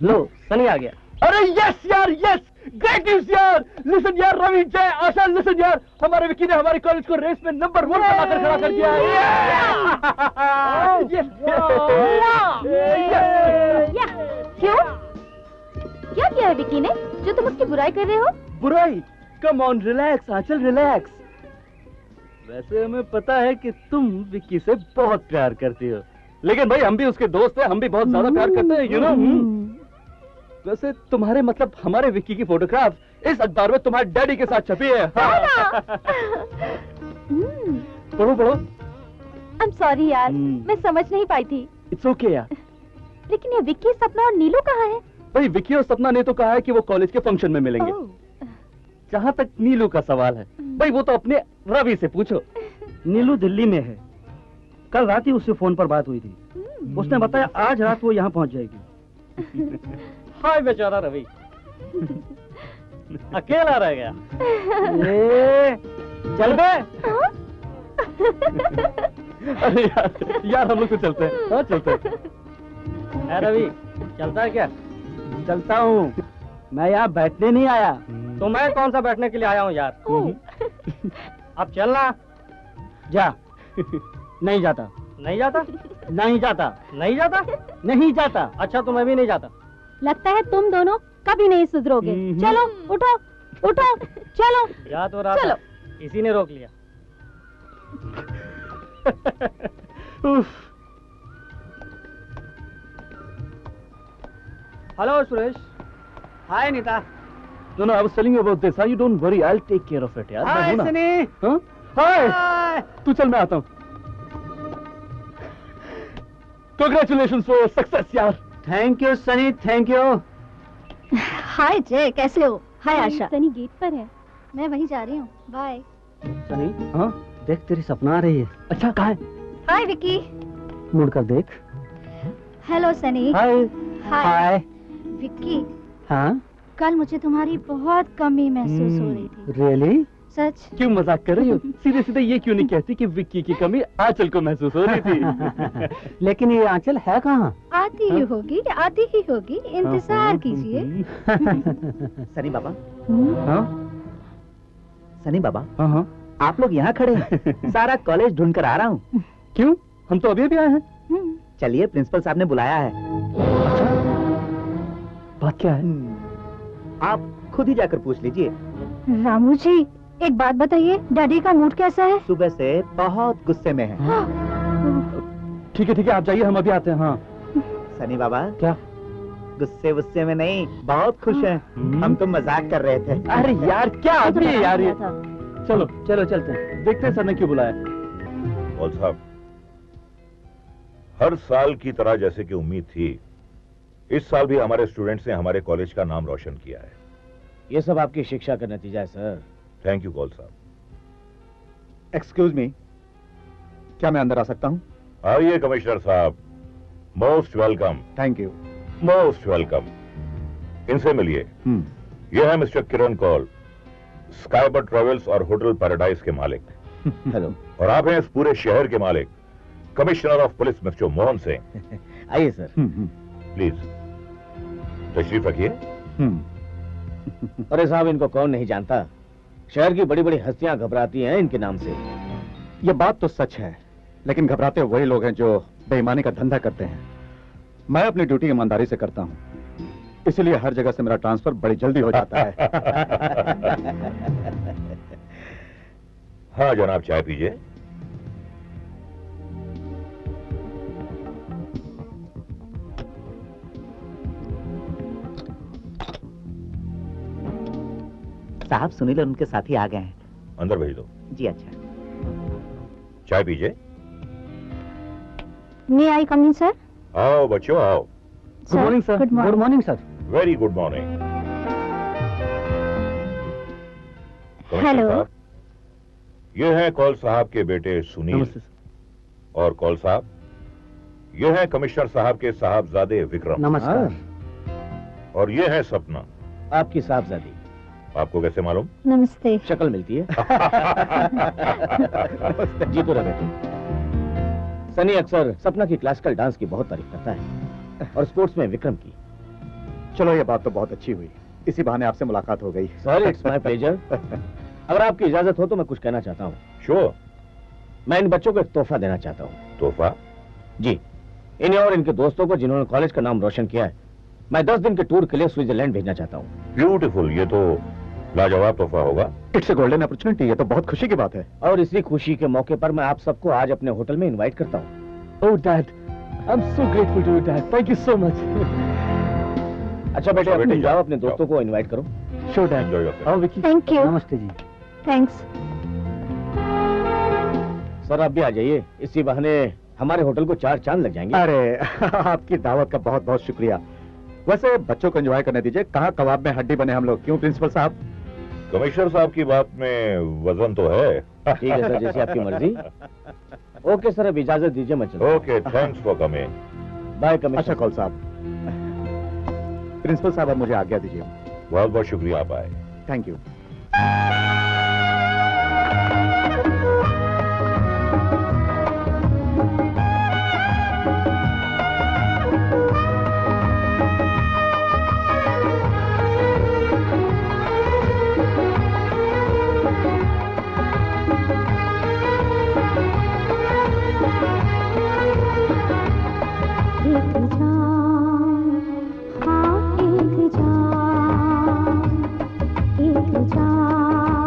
लो सनी आ गया। अरे यस यार, यस, ग्रेट न्यूज यार। लिसन यार, रवि, जय, आशा, लिसन यार, हमारे विक्की ने हमारे कॉलेज को रेस में नंबर 1 बनाकर खड़ा कर दिया है। क्यों? क्या किया है विक्की ने जो तुम उसकी बुराई कर रहे हो? बुराई? Come on, relax Aanchal, relax. वैसे हमें पता है कि तुम विक्की से बहुत प्यार करती हो, लेकिन भाई हम भी उसके दोस्त हैं, हम भी बहुत ज्यादा प्यार करते हैं, यू नो। वैसे तुम्हारे मतलब हमारे विक्की की फोटोग्राफ इस अखबार में तुम्हारे डैडी के साथ छपी है। पढ़ो पढ़ो। आई एम सॉरी यार, मैं समझ नहीं पाई थी। इट्स ओके यार। लेकिन ये विक्की, सपना और नीलू कहाँ है? भाई विक्की और सपना ने तो कहा है कि वो कॉलेज के फंक्शन में मिलेंगे। जहाँ तक नीलू का सवाल है, भाई वो तो अपने रवि से पूछो। नीलू दिल्ली में है, कल रात ही उससे फोन पर बात हुई थी। उसने बताया आज रात वो यहाँ पहुँच जाएगी। हाय बेचारा रवि, अकेला रह गया। चल बे। अरे यार हम लोग तो चलते हैं। हाँ चलते हैं। रवि चलता है क्या? चलता हूँ, मैं यहाँ बैठने नहीं आया। तो मैं कौन सा बैठने के लिए आया हूँ यार। अब चलना। जा। नहीं जाता। नहीं जाता? नहीं जाता। नहीं जाता? नहीं जाता। अच्छा तो मैं भी नहीं जाता। लगता है तुम दोनों कभी नहीं सुधरोगे। चलो उठो उठो, चलो। जा तो रहा चलो। था, इसी ने रोक लिया। Hello Suresh. Hi Neeta. No, I was telling you about this. You don't worry, I'll take care of it, यार। हाय सनी। हाँ? हाय। तू चल, मैं आता हूँ। Congratulations for success, यार। Thank you Sunny, thank you. Hi Jay, कैसे हो? हाय आशा। सनी गेट पर है, मैं वहीं जा रही हूँ। बाय। सनी, हाँ? देख तेरी सपना आ रही है। अच्छा, कहाँ है? हाय विक्की। मुड़ कर देख। हेलो सनी। हाय। हाय। विक्की, हाँ? कल मुझे तुम्हारी बहुत कमी महसूस हो रही थी। रियली? सच? क्यों मजाक कर रही हो? सीधे सीधे ये क्यों नहीं कहती कि विक्की की कमी आंचल को महसूस हो रही थी? लेकिन ये आंचल है कहाँ? आती ही होगी, आती ही होगी, इंतजार कीजिए। सनी बाबा। हाँ? सनी बाबा। हाँ हाँ। आप लोग यहाँ खड़े हैं, सारा कॉलेज ढूंढ कर आ रहा हूँ। क्यों? हम तो अभी आए हैं। चलिए, प्रिंसिपल साहब ने बुलाया है। बात क्या है? आप खुद ही जाकर पूछ लीजिए। रामू जी, एक बात बताइए, डैडी का मूड कैसा है? सुबह से बहुत गुस्से में है। ठीक है, आप जाइए, हम अभी आते हैं। हाँ। सनी बाबा। क्या? गुस्से गुस्से में नहीं, बहुत खुश हैं। हम तो मजाक कर रहे थे। अरे यार, क्या आदमी है यार ये। चलो चलो चलते हैं, देखते हैं सर ने क्यों बुलाया। कौल साहब, हर साल की तरह जैसे कि उम्मीद थी, इस साल भी हमारे स्टूडेंट्स ने हमारे कॉलेज का नाम रोशन किया है। ये सब आपकी शिक्षा का नतीजा है सर। थैंक यू कौल साहब। एक्सक्यूज मी, क्या मैं अंदर आ सकता हूं? आइए कमिश्नर साहब, most welcome. Thank you. Most welcome. इनसे मिलिए। ये है मिस्टर किरण कौल, स्काईबर्ड ट्रेवल्स और होटल पैराडाइज के मालिक। हेलो। और आप हैं इस पूरे शहर के मालिक, commissioner of police mister Mohan Singh. आइए सर। प्लीज तशरीफ रखिए। अरे साहब, इनको कौन नहीं जानता, शहर की बड़ी बड़ी हस्तियां घबराती हैं इनके नाम से। ये बात तो सच है, लेकिन घबराते वही लोग हैं जो बेईमानी का धंधा करते हैं। मैं अपनी ड्यूटी ईमानदारी से करता हूं, इसलिए हर जगह से मेरा ट्रांसफर बड़ी जल्दी हो जाता है। हाँ जनाब, चाय पीजिए। साहब, सुनील और उनके साथी आ गए हैं। अंदर भेज दो। जी अच्छा। चाय पीजिए। मे आई कम इन सर? आओ बच्चों, आओ। Good morning sir. Good morning sir. Very good morning. Hello. ये हैं कौल साहब के बेटे सुनील। और कौल साहब, ये हैं कमिश्नर साहब के साहबजादे विक्रम। नमस्कार। और ये है सपना, आपकी साहबजादी। आपको कैसे मालूम? नमस्ते। शक्ल मिलती है। जी तो रहे बेटे। सनी अक्सर सपना की क्लासिकल डांस की बहुत तारीफ करता है। और स्पोर्ट्स में विक्रम की। चलो ये बात तो बहुत अच्छी हुई, इसी बहाने आपसे मुलाकात हो गई। Sir it's my pleasure. अगर आपकी इजाजत हो तो मैं कुछ कहना चाहता हूँ। श्योर। मैं इन बच्चों को एक तोहफा देना चाहता हूँ। तोहफा? जी, इन्हें और इनके दोस्तों को जिन्होंने कॉलेज का नाम रोशन किया है, मैं 10 दिन के टूर के लिए स्विट्जरलैंड भेजना चाहता हूँ। ब्यूटीफुल, ये तो लाजवाब तोहफा होगा। इट्स अ गोल्डन अपॉर्चुनिटी, ये तो बहुत खुशी की बात है। और इसी खुशी के मौके पर मैं आप सबको आज अपने होटल में इनवाइट करता हूँ। Oh dad, I am so grateful to you dad, thank you so much. अच्छा बेटे, बेटे, अपने जाओ, जाओ, अपने दोस्तों को इनवाइट करो। Sure dad. Enjoy yourself. आओ विकी। Thank you. नमस्ते जी। थैंक्स। सर आप भी आ जाइए, इसी बहाने हमारे होटल को 4 चांद लग जाएंगे। अरे आपकी दावत का बहुत बहुत शुक्रिया। वैसे बच्चों को एंजॉय करने दीजिए, कहाँ कबाब में हड्डी बने हम लोग, क्यों प्रिंसिपल साहब? कमिश्नर साहब की बात में वजन तो है। ठीक है सर, जैसी आपकी मर्जी। ओके सर, अब इजाजत दीजिए, मैं चलता हूँ। Okay, thanks for coming. By commissioner. अच्छा कौल साहब। प्रिंसिपल साहब, अब मुझे आज्ञा दीजिए। बहुत बहुत शुक्रिया, आप आए। Thank you. एक जान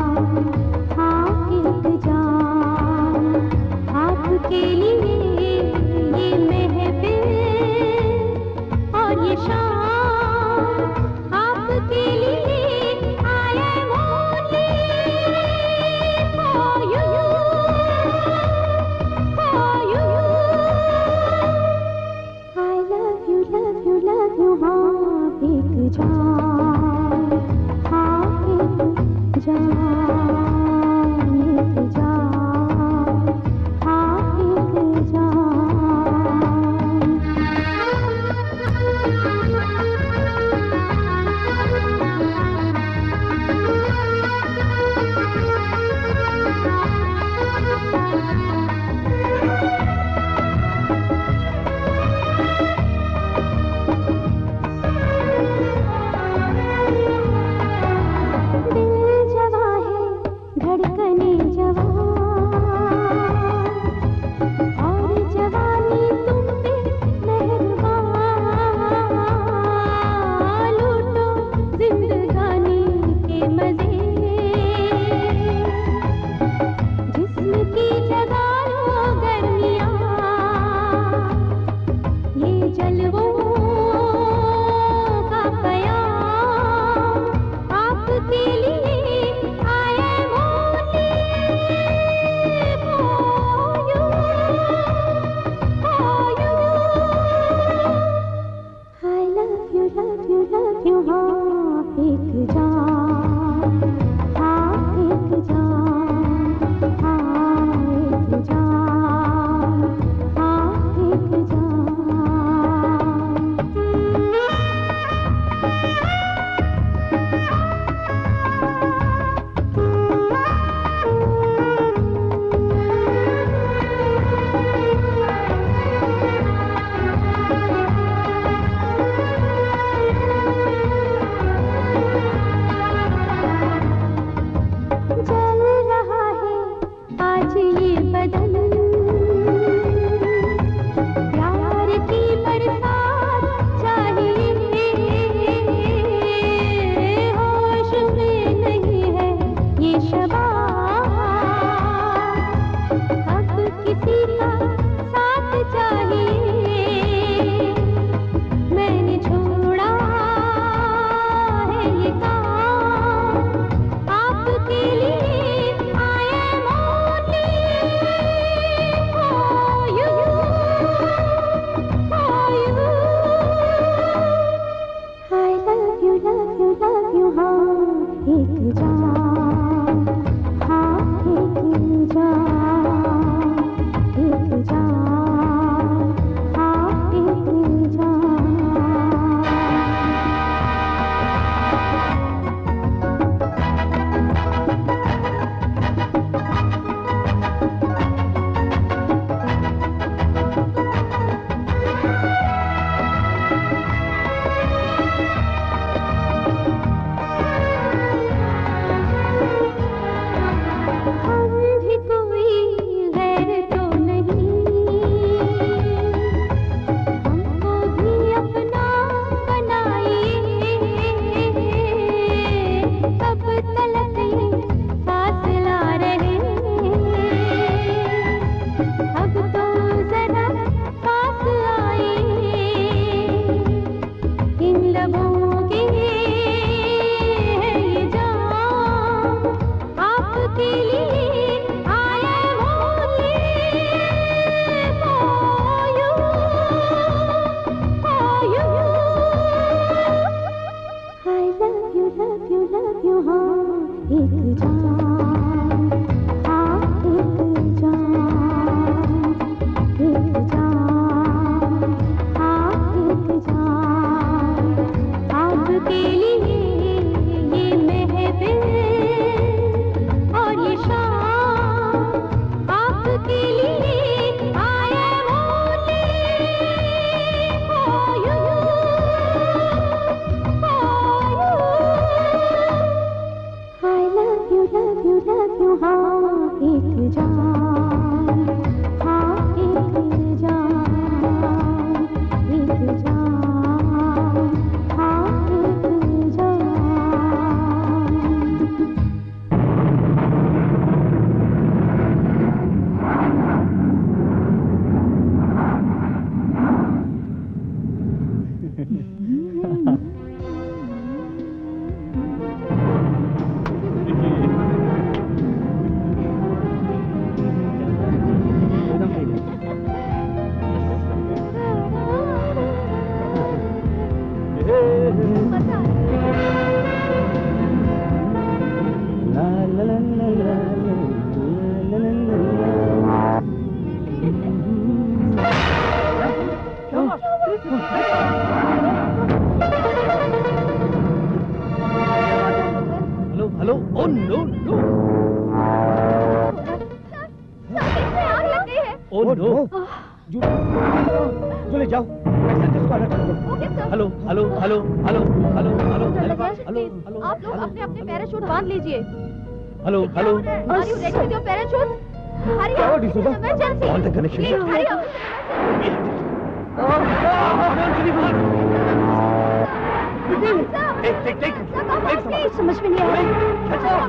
समझ में नहीं आ रहा।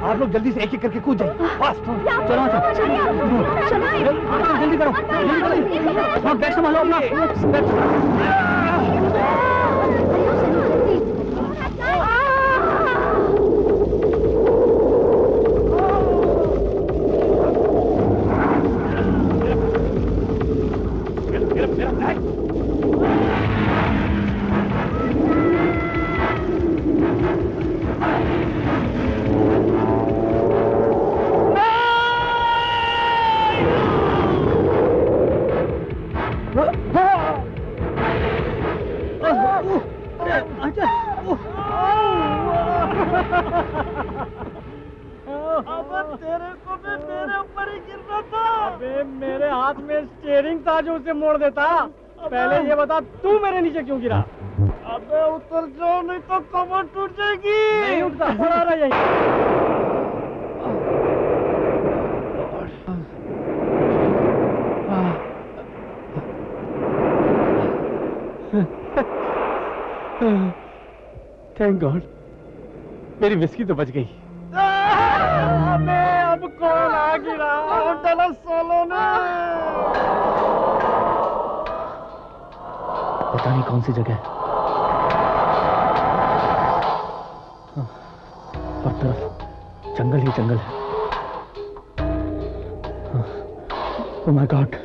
आप लोग जल्दी से एक एक करके कूद जाइए। चलो जल्दी करो, बैग संभालो अपना। उसे मोड़ देता। पहले ये बता तू मेरे नीचे क्यों गिरा? अबे उतर जाओ नहीं तो कमर टूट जाएगी। नहीं उठता, पड़ा रहा यहीं। थैंक गॉड मेरी विस्की तो बच गई। अबे अब कौन आ गिरा? डला सोलो ने। पता नहीं कौन सी जगह, हर तरफ जंगल ही जंगल है। ओह माय गॉड,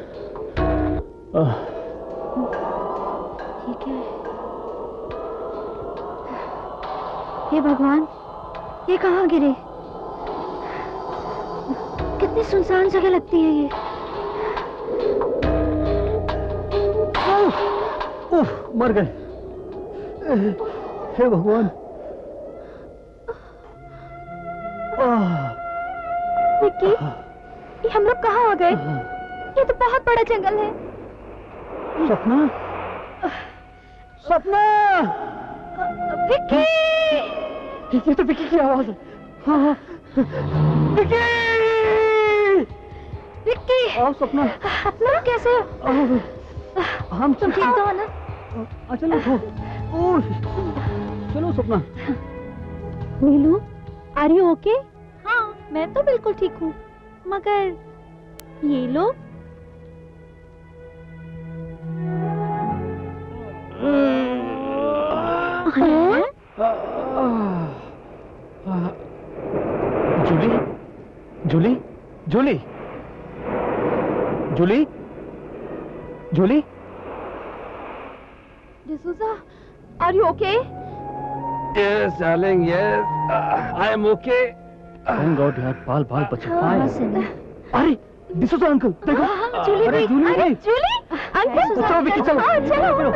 ये क्या है? हे भगवान, ये कहाँ गिरे? कितनी सुनसान जगह लगती है ये। मर गए। हे भगवान। विक्की, ये हम लोग कहाँ आ गए? ये तो बहुत बड़ा जंगल है। सपना, सपना, विक्की! ये तो विक्की की आवाज है। हाँ, विक्की! विक्की! आओ सपना। सपना कैसे हो? हम तुम ठीक तो हो ना? चलो चलो सपना। नीलू, आर यू ओके? हाँ, मैं तो बिल्कुल ठीक हूँ, मगर ये लोग? Jully, Jully, Jully, Jully, Jully. D'Souza, are you okay? Yes, darling, yes. I am okay. Thank God यार, बाल बच हाँ, अरे डिसूजा अंकल, देखो। जूली भी, अरे जूली, अंकल। चलो विक्की, चलो। चलो।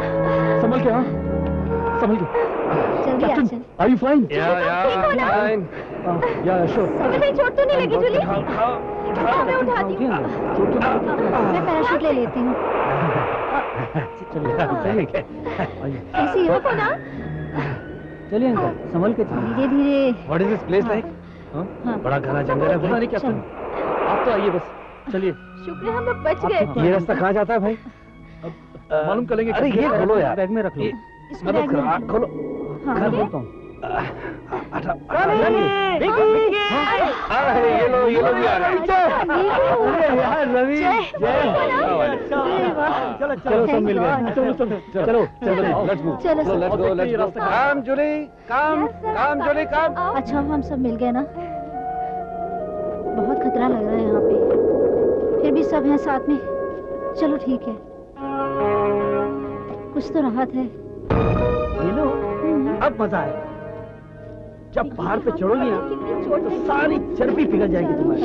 संभल के, हाँ, संभल के। जल्दी आ चल। Are you fine? Yeah, fine. Yeah, sure. कहीं चोट तो नहीं लगी जूली? मैं उठाती हूँ। मैं पैराशूट ले लेती हूँ। चलिए ऐसी हो ना? चलिए अंकल, संभल के। धीरे धीरे। What is this place like? हाँ। बड़ा घना जंगल है, पता नहीं क्या चलो। आप तो आइए बस, चलिए। शुक्र है हम लोग बच गए। ये रास्ता कहाँ जाता है भाई? मालूम कर लेंगे। अरे ये खोलो यार, बैग में रख लो। इसको बैग में खोलो। हाँ, मैं ये? बोलता हूँ। ये लो भी आ गए। यार रवि, चलो चलो सब मिल गए। चलो चलो चलो चलो लेट्स मूव। चलो लेट्स गो, लेट्स गो। काम जूली, काम काम जूली, काम। अच्छा हम सब मिल गए ना। बहुत खतरा लग रहा है यहाँ पे, फिर भी सब हैं साथ में। चलो ठीक है, कुछ तो राहत है। नीलू, अब मजा आएगा। जब पहाड़ पे चढ़ोगी ना तो सारी चर्बी पिघल जाएगी तुम्हारी।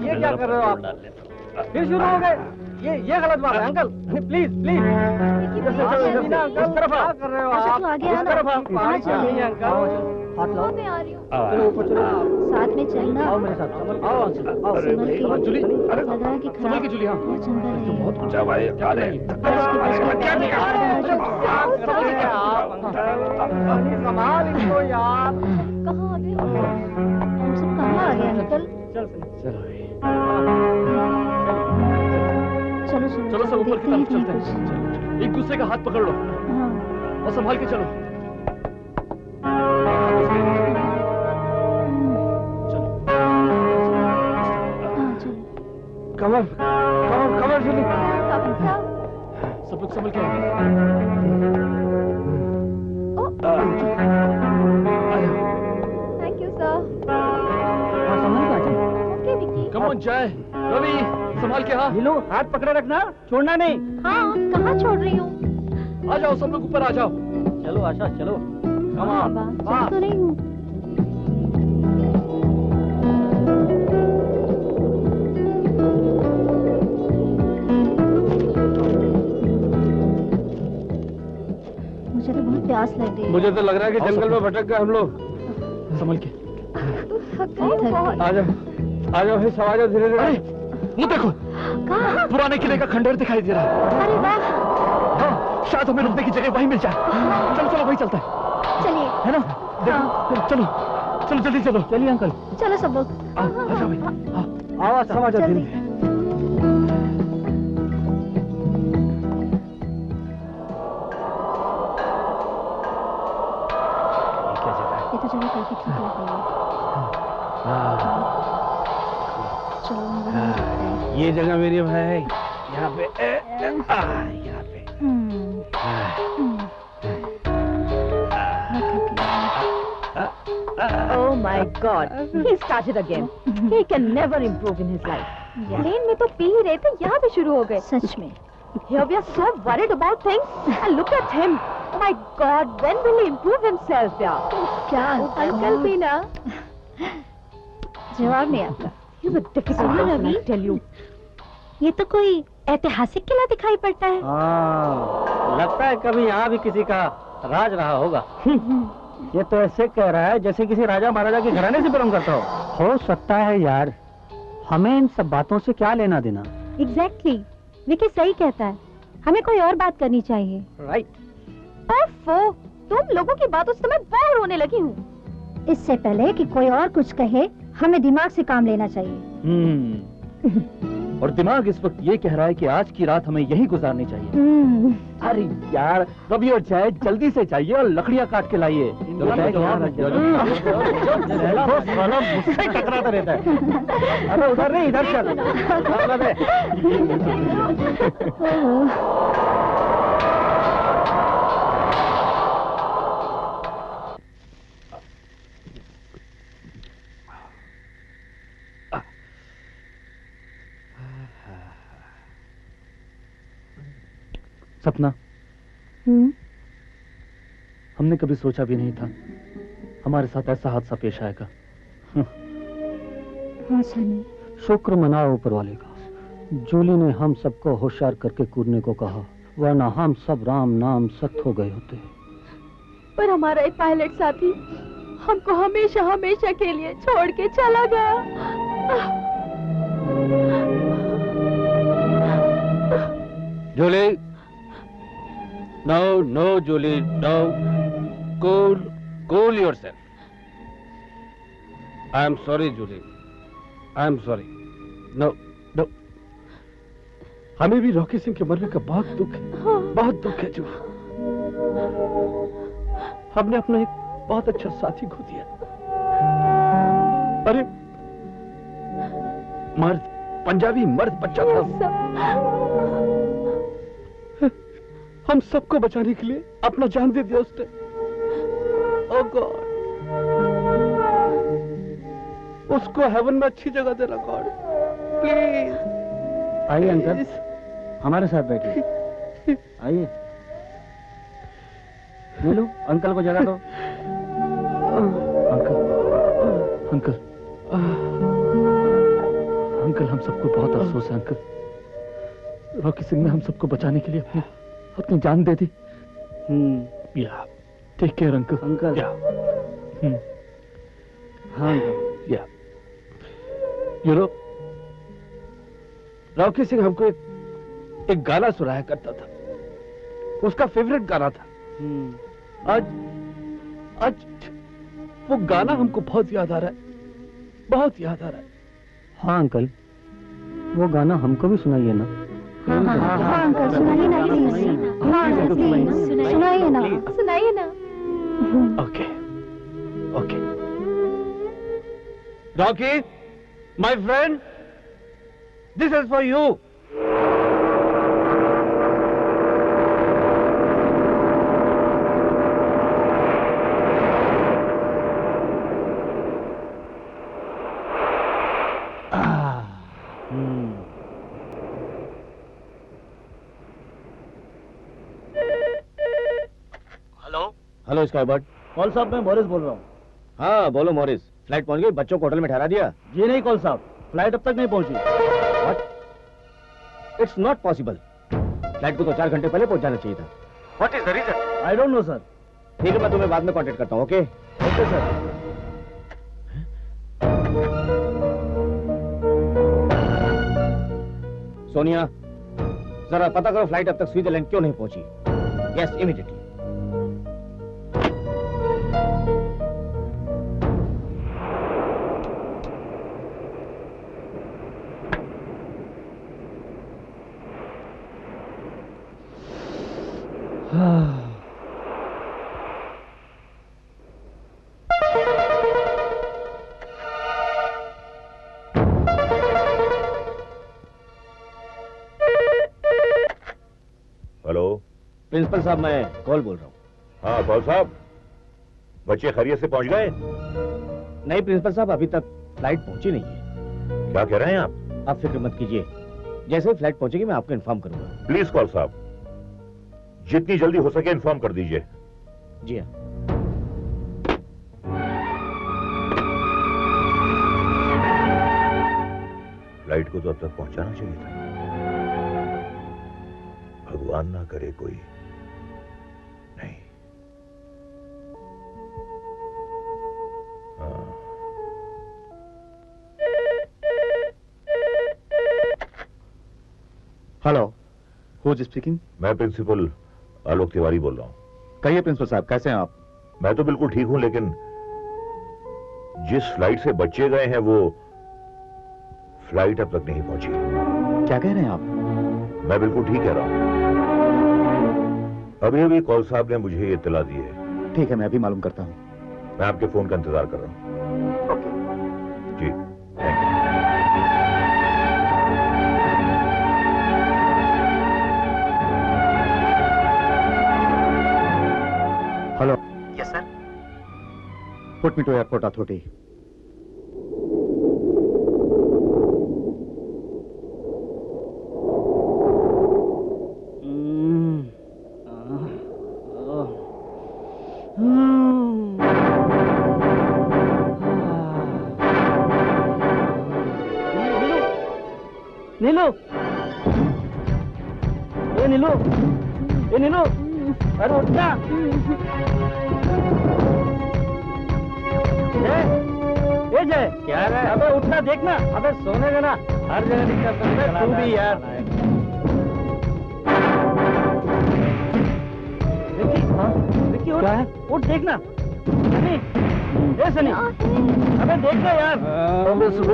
ये क्या कर रहे हो आप? फिर शुरू हो गए। ये गलत बात है अंकल। प्लीज प्लीज इस तरफ आओ। कर रहे हो आप? इस तरफ आओ। हाथ लाओ। मैं आ रही हूँ। चलो ऊपर चलो। साथ में चलना। आओ मेरे साथ। आओ आओ। संभल के। जूली, अरे लग रहा है कि संभल के जूली, हाँ। बहुत जंगल है। बहुत ऊंचा भाई। अरे संभाल इसको यार। कहाँ आ गए हम सब? कहाँ आ गए अंकल? चलो चलो सब ऊपर की तरफ चलते हैं। एक दूसरे का हाथ पकड़ लो हाँ और संभाल के चलो। हाँ चलो। कमर कमर कमर जूली। काफी साहब। सब लोग संभल के आओ। Thank you sir. संभाल के आ जाओ। ओके विकी। कम ऑन जय, रवि संभाल के। हाँ नीलू, हाथ पकड़े रखना, छोड़ना नहीं। हाँ कहाँ छोड़ रही हूँ? आ जाओ सब लोग ऊपर आ जाओ। चलो आशा चलो। चल तो रही हूँ। मुझे तो बहुत प्यास लग रही है। मुझे तो लग रहा है कि जंगल में भटक गए हम लोग। संभल के आ जाओ, आ जाओ, फिर सवार धीरे धीरे। मुँह देखो, कहाँ? पुराने किले का खंडहर दिखाई दे रहा है। अरे वाह। हाँ, शायद हमें रुकने की जगह वहीं मिल जाए। चलो चलो वहीं चलते हैं, चलिए। है ना? देखो, चलो चलो जल्दी चलो। चलिए अंकल। चलो सब लोग। आ जाओ भाई। आवाज समझ आती जल्दी। है। क्या जगह है? ये तो जगह काफी ठीक लग रही है। चलो हम वहीं रुकते हैं। ये जगह मेरी भाई, यहाँ पे यहाँ पे। Oh my God! He started again. He can never improve in his life. Plane में तो पी ही रहे थे, यहाँ भी शुरू हो गए। सच में। Here we are so worried about things, and look at him. My God, when will he improve himself, yeah? क्या Uncle भी ना. जवाब नहीं आता। He's a difficult सुनो person, Ravi. I tell you. ये तो कोई ऐतिहासिक किला दिखाई पड़ता है। हाँ, लगता है कभी यहाँ भी किसी का राज रहा होगा। ये तो ऐसे कह रहा है जैसे किसी राजा महाराजा के घराने से बिलोंग करता हो सकता है यार, हमें इन सब बातों से क्या लेना देना। एग्जैक्टली, विकी सही कहता है, हमें कोई और बात करनी चाहिए। राइट। ओफो, तुम लोगों की बातों से मैं बोर होने लगी हूँ। इससे पहले कि कोई और कुछ कहे, हमें दिमाग से काम लेना चाहिए। और दिमाग इस वक्त ये कह रहा है कि आज की रात हमें यही गुजारनी चाहिए। अरे यार, रवि और जय जल्दी से चाहिए और लकड़ियाँ काट के लाइए। मुझसे टकराता रहता है। अरे उधर नहीं, इधर चल। सपना, हमने कभी सोचा भी नहीं था हमारे साथ ऐसा हादसा पेश आएगा। हाँ सनी, शुक्र मनाओ ऊपर वाले का। जूली ने हम सबको होशियार करके कूदने को कहा, वरना हम सब राम नाम सख्त हो गए होते। पर हमारा एक पायलट साथी हमको हमेशा हमेशा के लिए छोड़ के चला गया। Jully, No, no, Julie, no. Cool, cool yourself. I am sorry, Julie. I am sorry. No, no. हमें भी रॉकी सिंह के मरने का बहुत दुख है, बहुत दुख है जूली। हमने अपना एक बहुत अच्छा साथी खो दिया। अरे मर्द, पंजाबी मर्द बच्चा था। हम सबको बचाने के लिए अपना जान दे दिया उसने। ओह गॉड, उसको हेवन में अच्छी जगह देना गॉड, प्लीज। आइए अंकल, हमारे साथ बैठिए। आइए नीलू, अंकल को जगा दो। अंकल, अंकल, अंकल, हम सबको बहुत अफसोस है अंकल। रॉकी सिंह ने हम सबको बचाने के लिए अपनी जान दे दी। या टेक केयर अंकल। अंकल। या हाँ अंकल। या यू नो, रॉकी सिंह हमको एक गाना सुनाया करता था, उसका फेवरेट गाना था। आज वो गाना हमको बहुत याद आ रहा है, बहुत याद आ रहा है। हाँ अंकल, वो गाना हमको भी सुनाइए ना। हाँ अंकल, सुनाइए ना प्लीज। हाँ अंकल प्लीज सुनाइए ना, सुनाइए ना। Okay okay. Rocky, my friend, this is for you. Hello skybird. Call साहब, मैं मॉरिस बोल रहा हूँ। हाँ बोलो मॉरिस, फ्लाइट पहुंच गई? बच्चों को होटल में ठहरा दिया? जी नहीं कॉल साहब, फ्लाइट अब तक नहीं पहुंची। What? It's not possible. Flight को तो 4 घंटे पहले पहुंच जाना चाहिए था। What is the reason? I don't know sir. ठीक है, मैं तुम्हें बाद में कांटेक्ट करता हूँ। Okay okay sir. सोनिया, जरा पता करो फ्लाइट अब तक स्विट्जरलैंड क्यों नहीं पहुंची। Yes, immediately. हेलो प्रिंसिपल साहब, मैं कॉल बोल रहा हूँ। हाँ कौल साहब, बच्चे खैरियत से पहुंच गए? नहीं प्रिंसिपल साहब, अभी तक फ्लाइट पहुंची नहीं है। क्या कह रहे हैं आप? आप फिक्र मत कीजिए, जैसे ही फ्लाइट पहुंचेगी मैं आपको इन्फॉर्म करूंगा। प्लीज कौल साहब, जितनी जल्दी हो सके इन्फॉर्म कर दीजिए। जी हाँ। फ्लाइट को तो अब तक पहुंचाना चाहिए था। भगवान ना करे कोई नहीं। हाँ। Hello, who is speaking? मैं प्रिंसिपल आलोक तिवारी बोल रहा हूँ। कहिए प्रिंसिपल साहब, कैसे हैं आप? मैं तो बिल्कुल ठीक हूं, लेकिन जिस फ्लाइट से बच्चे गए हैं वो फ्लाइट अब तक नहीं पहुंची। क्या कह रहे हैं आप? मैं बिल्कुल ठीक कह रहा हूं। अभी अभी कौल साहब ने मुझे ये इत्तला दी है। ठीक है, मैं अभी मालूम करता हूँ। मैं आपके फोन का इंतजार कर रहा हूं। ओके जी, thank you. Hello. Yes sir. Put me to airport authority. Neelu, ए नीलू, ए नीलू, अरे उठ जा। ए जय, क्या है? अबे उठना, देखना। अबे सोने देना, हर जगह दिक्कत करता है तू भी यार। विक्की, हाँ विक्की उठ, उठ देखना। सनी, अबे देखना यार, अबे देखना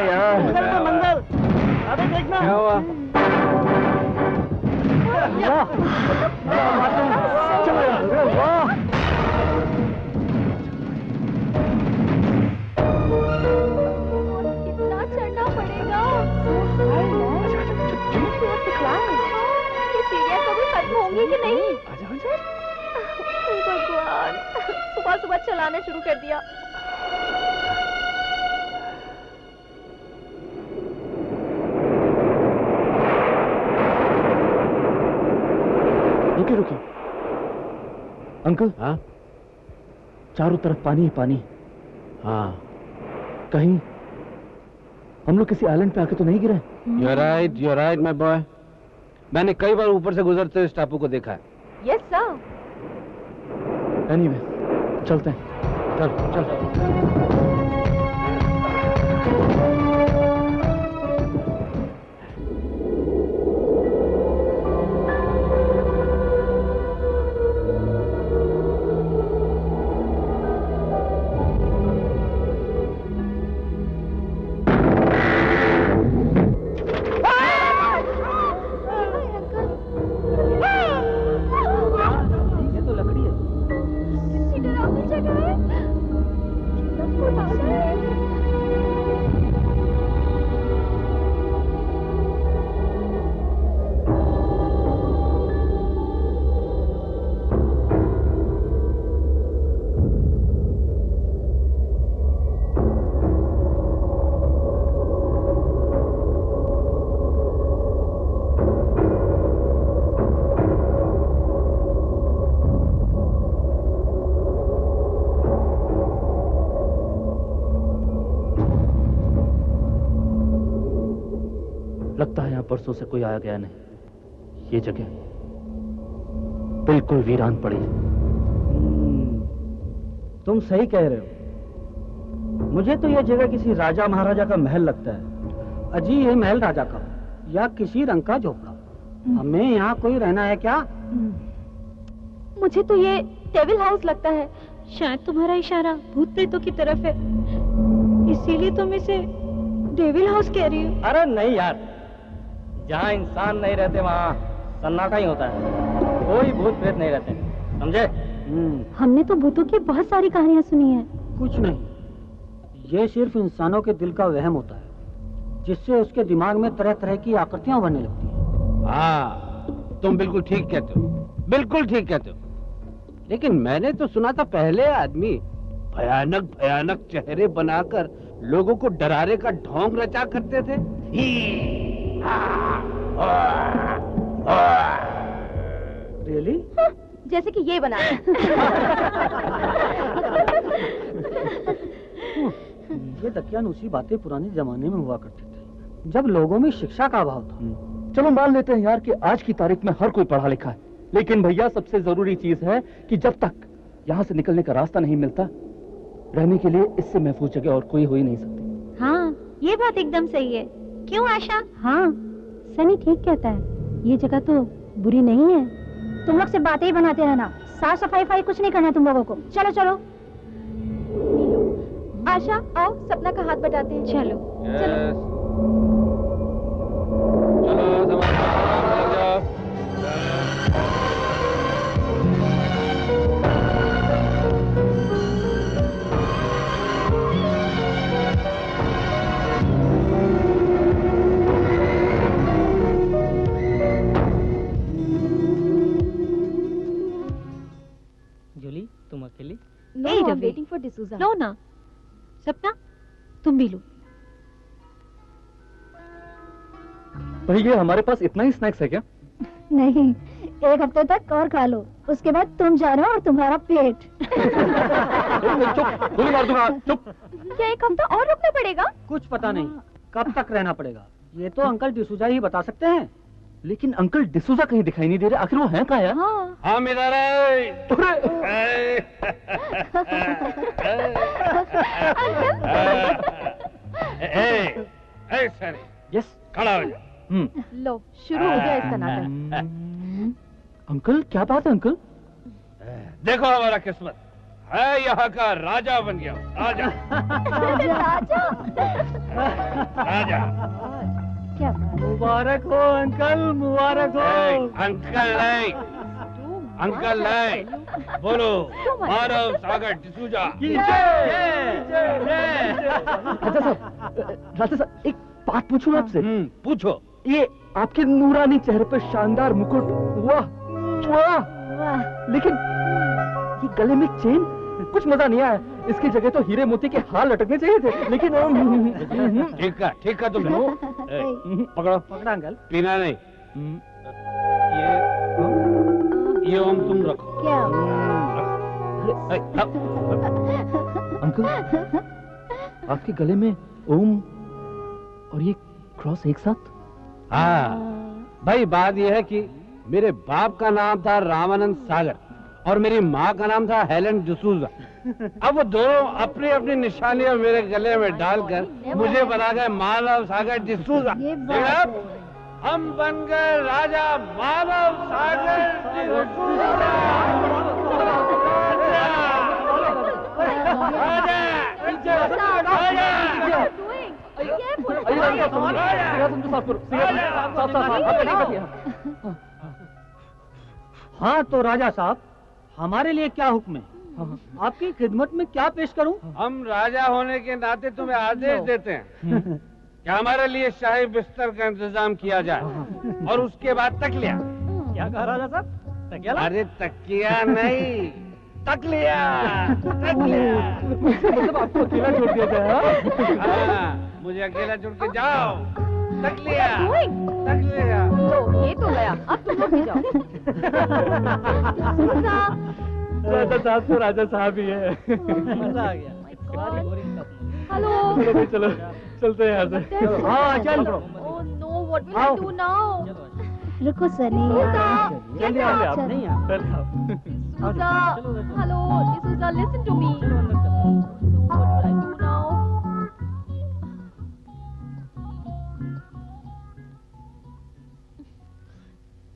यार, मंगल तो मंगल, अबे देखना क्या हुआ? चलो यार, वाह कितना चढ़ना पड़ेगा? ये सीढ़ियाँ कभी खत्म होंगी कि नहीं? भगवान, सुबह सुबह चलाना शुरू कर दिया। रुकिए रुकिए अंकल। हाँ चारों तरफ पानी ही पानी। हाँ कहीं हम लोग किसी आइलैंड पे आके तो नहीं गिरे? you're right my boy। मैंने कई बार ऊपर से गुजरते इस टापू को देखा है। Yes sir. एनीवे चलते हैं। चल चल। लगता है यहाँ परसों से कोई आया गया नहीं। ये जगह बिल्कुल वीरान पड़ी। तुम सही कह रहे हो। मुझे तो यह जगह किसी राजा महाराजा का महल लगता है। अजी ये महल राजा का या किसी रंग का झोपड़ा। हमें यहाँ कोई रहना है क्या? मुझे तो ये डेविल हाउस लगता है। शायद तुम्हारा इशारा भूत प्रेतों की तरफ है, इसीलिए तुम इसे डेविल हाउस कह रही हो। अरे नहीं यार, जहाँ इंसान नहीं रहते वहाँ सन्नाटा ही होता है। कोई भूत प्रेत नहीं रहते, समझे? हमने तो भूतों की बहुत सारी कहानियाँ सुनी है। कुछ नहीं, ये सिर्फ इंसानों के दिल का वहम होता है, जिससे उसके दिमाग में तरह तरह की आकृतियाँ बनने लगती हैं। हाँ तुम बिल्कुल ठीक कहते हो, बिल्कुल ठीक कहते हो। लेकिन मैंने तो सुना था पहले आदमी भयानक भयानक चेहरे बनाकर लोगों को डराने का ढोंग रचा करते थे। रियली? जैसे कि ये बना ये दकियानूसी बातें पुराने जमाने में हुआ करती थी, जब लोगों में शिक्षा का अभाव था। चलो मान लेते हैं यार कि आज की तारीख में हर कोई पढ़ा लिखा है, लेकिन भैया सबसे जरूरी चीज है कि जब तक यहाँ से निकलने का रास्ता नहीं मिलता, रहने के लिए इससे महफूज जगह और कोई हो ही नहीं सकती। हाँ ये बात एकदम सही है। क्यों आशा? हाँ सनी ठीक कहता है, ये जगह तो बुरी नहीं है। तुम लोग से बातें ही बनाते रहना, साफ सफाई कुछ नहीं करना तुम लोगों को। चलो चलो। आशा आओ, सपना का हाथ बटाते हैं। चलो चलो जूली तुम अकेली? No, Hey, I'm Ravi. waiting for D'Souza. लो ना सपना, तुम भी लो। भैया हमारे पास इतना ही स्नैक्स है क्या? नहीं, एक हफ्ते तक और खा लो, उसके बाद तुम जानो और तुम्हारा पेट। चुप, गोली मार दूंगा। चुप। क्या एक हफ्ता और रुकना पड़ेगा? कुछ पता नहीं कब तक रहना पड़ेगा, ये तो अंकल डिसूजा ही बता सकते हैं। लेकिन अंकल डिसूजा कहीं दिखाई नहीं दे रहे, आखिर वो हैं कहाँ यार? हाँ। हाँ मिला रे। यस खड़ा हो जा। लो शुरू हो गया इसका नाटक। अंकल क्या बात है अंकल? देखो हमारा किस्मत, है यहाँ का राजा बन गया। राजा राजा राजा। क्या मुबारक हो अंकल, मुबारक हो। अंकल नहीं, अंकल नहीं, बोलो मानव सागर डिसूजा। राजा साहब एक बात पूछूं आपसे? पूछो। ये आपके नूरानी चेहरे पर शानदार मुकुट, वाह वाह, लेकिन ये गले में चेन, कुछ मजा नहीं आया। इसकी जगह तो हीरे मोती के हार लटकने चाहिए थे। लेकिन ठीक है तुम पकड़ो पकड़ा अंकल। पीना नहीं। ये ओम तुम रखो। क्या अंकल आपके गले में ओम और ये क्रॉस एक साथ? हाँ भाई, बात यह है कि मेरे बाप का नाम था रामानंद सागर और मेरी माँ का नाम था हेलेन डिसूजा। अब वो दोनों अपनी अपनी निशानियां मेरे गले में डालकर मुझे बना गए मानव सागर डिसूजा। हम बन गए राजा मानव सागर डिसूजा। हाँ तो राजा साहब, हमारे लिए क्या हुक्म है? आपकी खिदमत में क्या पेश करूं? हम राजा होने के नाते तुम्हें आदेश देते हैं कि हमारे लिए शाही बिस्तर का इंतजाम किया जाए और उसके बाद तकिया। क्या कहा राजा साहब? तकिया? अरे तकिया नहीं, तकलिया। मतलब आपको अकेला छोड़ दिया गया? हाँ, मुझे अकेला छोड़ के जाओ। तकलिया, तकलिया। ये तो गया, अब तुम लोग भी जाओ। राजा साहब तो राजा साहब ही है। मजा आ गया। हेलो। चलो भाई चलो, चलते हैं यहाँ से। हाँ चल। Oh no, what will I do now? रुको सनी। जल्दी आओ आप। नहीं आओ। D'Souza, hello, D'Souza, listen to me. What will I do now?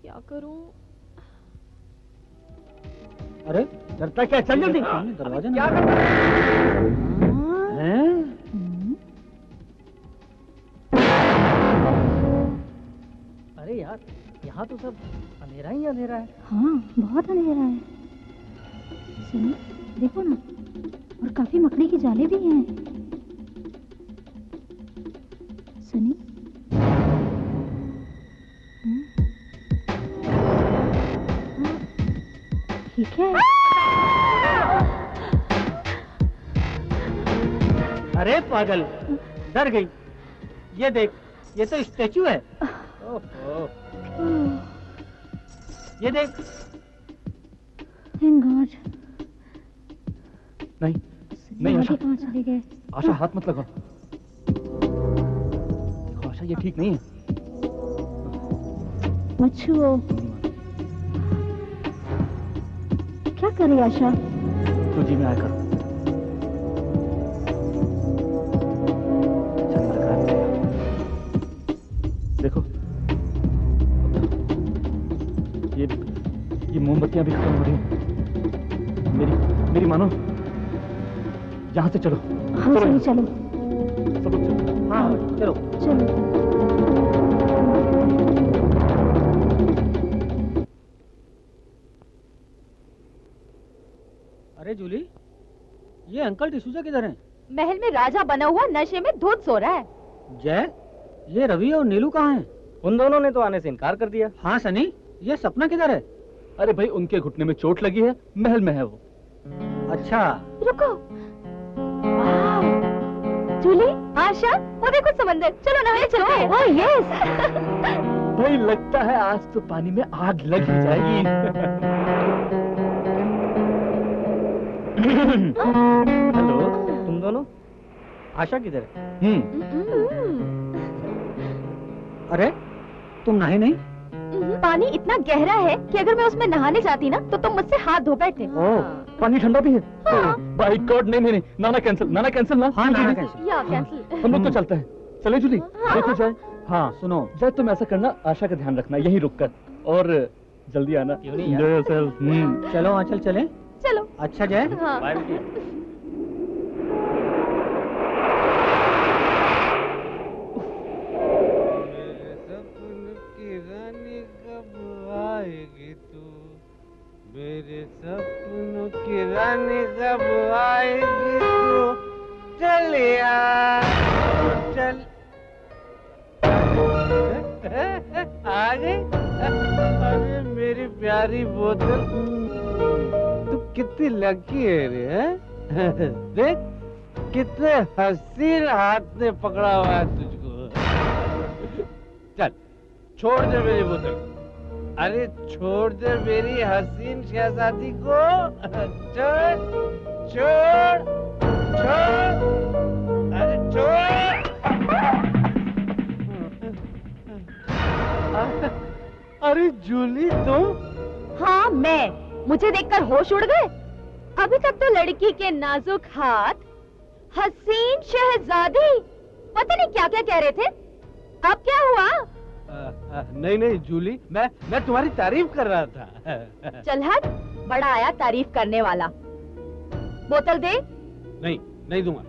क्या करूं? अरे डरता क्या? चल जल्दी। दरवाजा क्या कर अरे यार, यहाँ तो सब अंधेरा ही अंधेरा है। हाँ बहुत अंधेरा है। सुनो देखो ना, और काफी मकड़ी की जाले भी हैं। सुनी? ठीक है। अरे पागल, डर गई। ये देख, ये तो स्टैचू है। ये देख। Thank God। नहीं नहीं आशा, कहाँ चले गए? आशा हाथ मत लगाओ। देखो आशा, ये ठीक नहीं है। मत छुओ। क्या कर रही आशा? तू जी में आकर देखो, ये मोमबत्तियां भी खत्म हो रही हैं। मेरी मानो, यहाँ से चलो। हाँ चलो चलो। सब लोग चलो। हाँ चलो चलो। अरे जूली, ये अंकल डिसूजा किधर हैं? महल में राजा बना हुआ नशे में धुत सो रहा है। जय, ये रवि और नीलू कहाँ हैं? उन दोनों ने तो आने से इनकार कर दिया। हाँ सनी, ये सपना किधर है? अरे भाई, उनके घुटने में चोट लगी है, महल में है वो। अच्छा। रुको। जूली, आशा, वो देखो समंदर, चलो नहाने चलते हैं। Oh yes. भाई लगता है आज तो पानी में आग लग ही जाएगी। हेलो, तुम दोनों? आशा किधर है? अरे तुम नहाए नहीं? पानी इतना गहरा है कि अगर मैं उसमें नहाने जाती ना तो तुम मुझसे हाथ धो बैठे। ओह, पानी ठंडा भी है। बाय गॉड, नहीं, नाना कैंसिल ना। हाँ नाना कैंसिल। या कैंसिल। हम लोग तो चलते हैं। चले जूली, देखो जाए। हाँ सुनो जय, तुम ऐसा करना, आशा का ध्यान रखना यहीं रुक कर, और जल्दी आना। क्यों नहीं यार? चलो चलो आंचल चले। चलो। अच्छा जय। हाँ। बाय बेटी। मेरे सपनों की रानी कब आएगी तू, मेरे सपनों की रानी कब आएगी तू, चलिया चल। आ गई? अरे मेरी प्यारी बोतल, तू कितनी लकी है रे, हैं? देख कितने हसीन हाथ ने पकड़ा हुआ है तुझको। चल छोड़ दे मेरी बोतल, अरे छोड़ दे मेरी हसीन शहजादी को, छोड़ छोड़ छोड़, अरे छोड़। अरे जूली तुम? हाँ मैं, मुझे देखकर होश उड़ गए? अभी तक तो लड़की के नाजुक हाथ, हसीन शहजादी, पता नहीं क्या क्या कह रहे थे। अब क्या हुआ? नहीं नहीं जूली, मैं तुम्हारी तारीफ कर रहा था। चल हट, बड़ा आया तारीफ करने वाला। बोतल दे। नहीं नहीं दूंगा।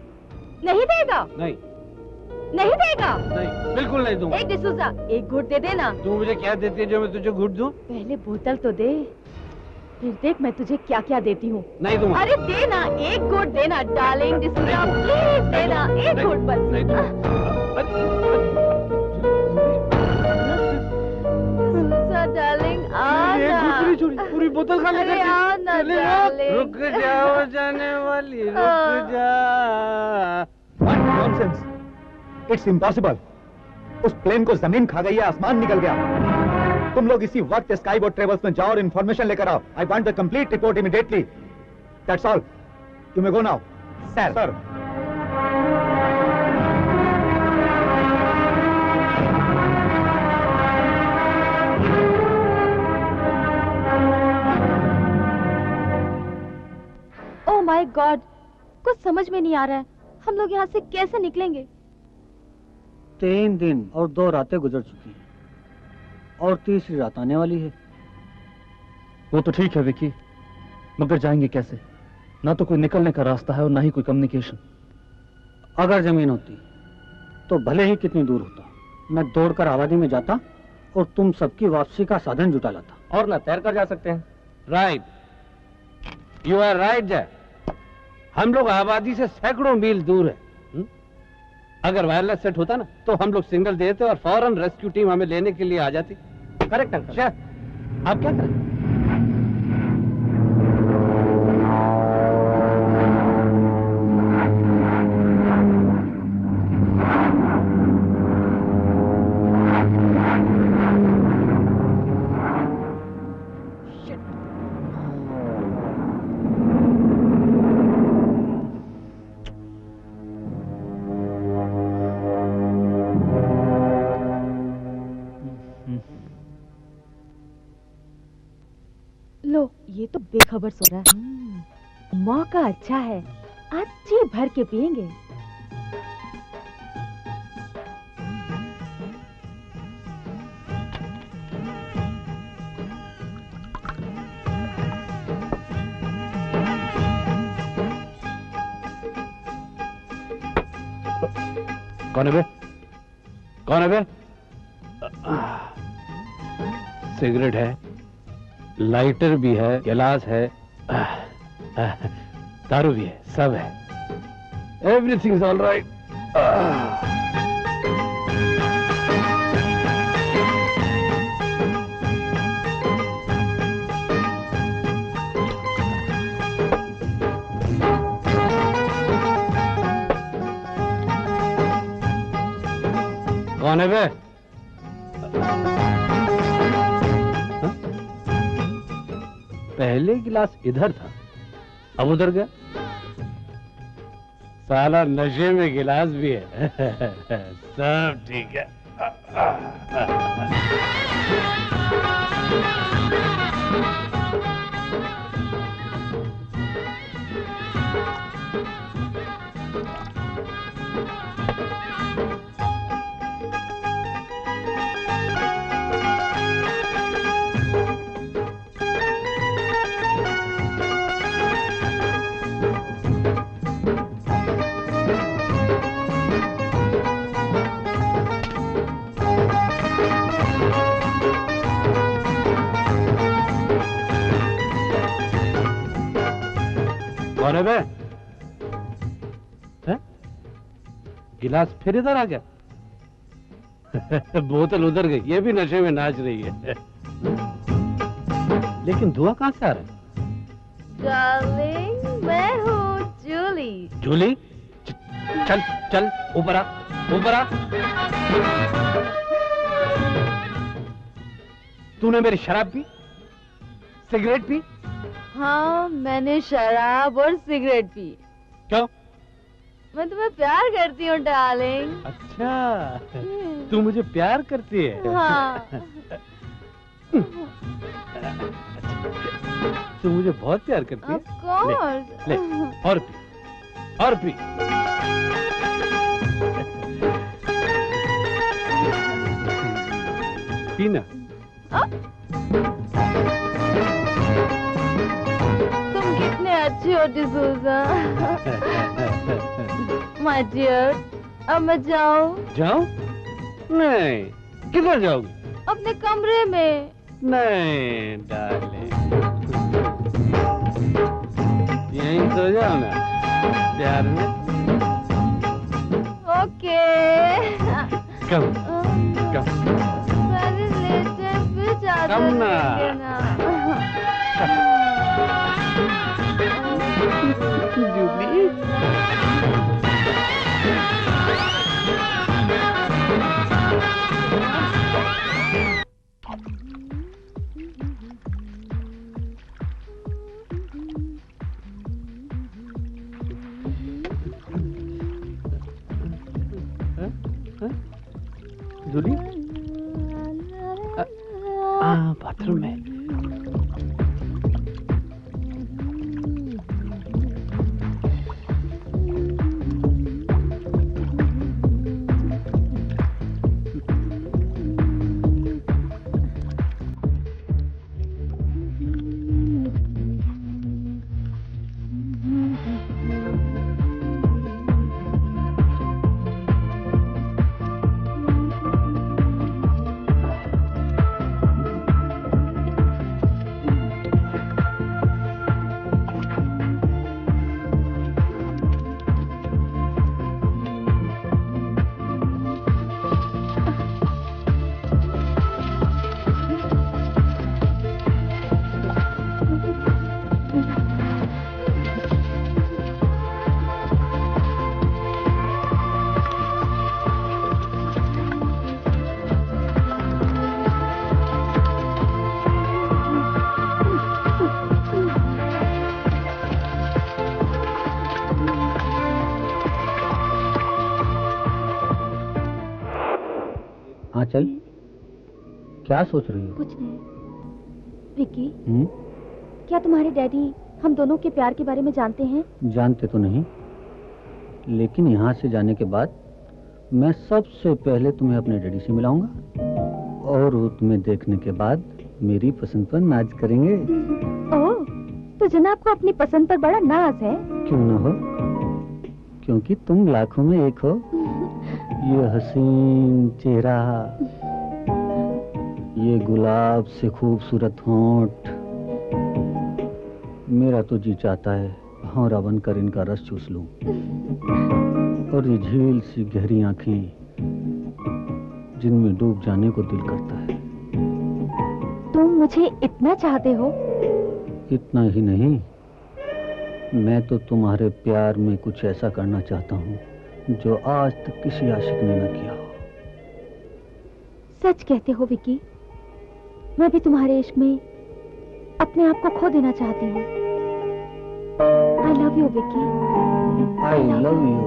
नहीं देगा? नहीं नहीं देगा? नहीं बिल्कुल नहीं दूंगा। एक डिसूजा, एक घूंट दे देना। तू मुझे क्या देती है जो मैं तुझे घूंट दूं? पहले बोतल तो दे, फिर देख मैं तुझे क्या क्या देती हूँ। नहीं दूंगा। अरे देना, एक घूंट देना डार्लिंग, डिसूजा प्लीज देना, एक घूंट बस। नहीं डिसूजा डार्लिंग आना। पूरी बोतल खा अरे आना डार्लिंग। रुक जाओ जाने वाली, रुक जा। Nonsense, it's impossible. उस प्लेन को जमीन खा गई है, आसमान निकल गया। तुम लोग इसी वक्त स्काई बोट ट्रेवल्स में जाओ और इन्फॉर्मेशन लेकर आओ। I want the complete report immediately. That's all, you may go now. Sir. Oh my God, कुछ समझ में नहीं आ रहा है, हम लोग यहाँ से कैसे निकलेंगे? 3 दिन और 2 रातें गुजर चुकी हैं और तीसरी रात आने वाली है। वो तो ठीक है विकी, मगर जाएंगे कैसे? ना तो कोई निकलने का रास्ता है और ना ही कोई कम्युनिकेशन। अगर जमीन होती तो भले ही कितनी दूर होता, मैं दौड़कर आबादी में जाता और तुम सबकी वापसी का साधन जुटा लाता। और ना तैर कर जा सकते हैं। राइट, यू आर राइट जय। हम लोग आबादी से सैकड़ों मील दूर है। अगर वायरलेस सेट होता ना तो हम लोग सिग्नल देते और फौरन रेस्क्यू टीम हमें लेने के लिए आ जाती। Correct uncle. आप क्या करें? लो, ये तो बेखबर सो रहा है। मौका अच्छा है, आज जी भर के पिएंगे। कौन है बे? कौन है बे? सिगरेट है, लाइटर भी है, गिलास है, दारू भी है, सब है। Everything is all right. कौन है बे? पहले गिलास इधर था, अब उधर गया। साला नशे में गिलास भी है। सब ठीक है। कौन है बे? हैं? गिलास फिर इधर आ गया। बोतल उधर गई, ये भी नशे में नाच रही है। लेकिन धुआं कहाँ से आ रहा है? डार्लिंग, मैं हूँ जूली। जूली, चल चल ऊपर आ, ऊपर आ। तूने मेरी शराब पी, सिगरेट पी? हाँ, मैंने शराब और सिगरेट पी। क्यों? मैं तुम्हें प्यार करती हूँ डार्लिंग। अच्छा, तू मुझे प्यार करती है? हाँ। तू मुझे बहुत प्यार करती है? Of course. ले, और पी, और पी। पीना। तुम कितने अच्छे हो डिसूजा। My dear, अब मैं जाऊँ? जाऊँ? नहीं, किधर जाओगी? अपने कमरे में। नहीं डार्लिंग, यहीं सो जाओ ना प्यार में। ओके। कम कम पहले लेटे फिर चादर कम ना। लेंगे ना। जूली, जूली, बाथरूम में। हाँ चल, क्या सोच रही हो? कुछ नहीं। विक्की, हम्म? क्या तुम्हारे डैडी हम दोनों के प्यार के बारे में जानते हैं? जानते तो नहीं, लेकिन यहाँ से जाने के बाद मैं सबसे पहले तुम्हें अपने डैडी से मिलाऊंगा और वो तुम्हें देखने के बाद मेरी पसंद पर नाज करेंगे। ओह, तो जनाब को अपनी पसंद पर बड़ा नाज है। क्यों ना हो, क्योंकि तुम लाखों में एक हो। ये हसीन चेहरा, ये गुलाब से खूबसूरत होंठ, मेरा तो जी चाहता है भौरा बनकर इनका रस चूस लूं। और ये झील सी गहरी आंखें जिनमें डूब जाने को दिल करता है। तुम मुझे इतना चाहते हो? इतना ही नहीं, मैं तो तुम्हारे प्यार में कुछ ऐसा करना चाहता हूँ जो आज तक किसी आशिक ने न किया हो। सच कहते हो विक्की, मैं भी तुम्हारे इश्क में अपने आप को खो देना चाहती हूँ। I love you, Vicky. I love you।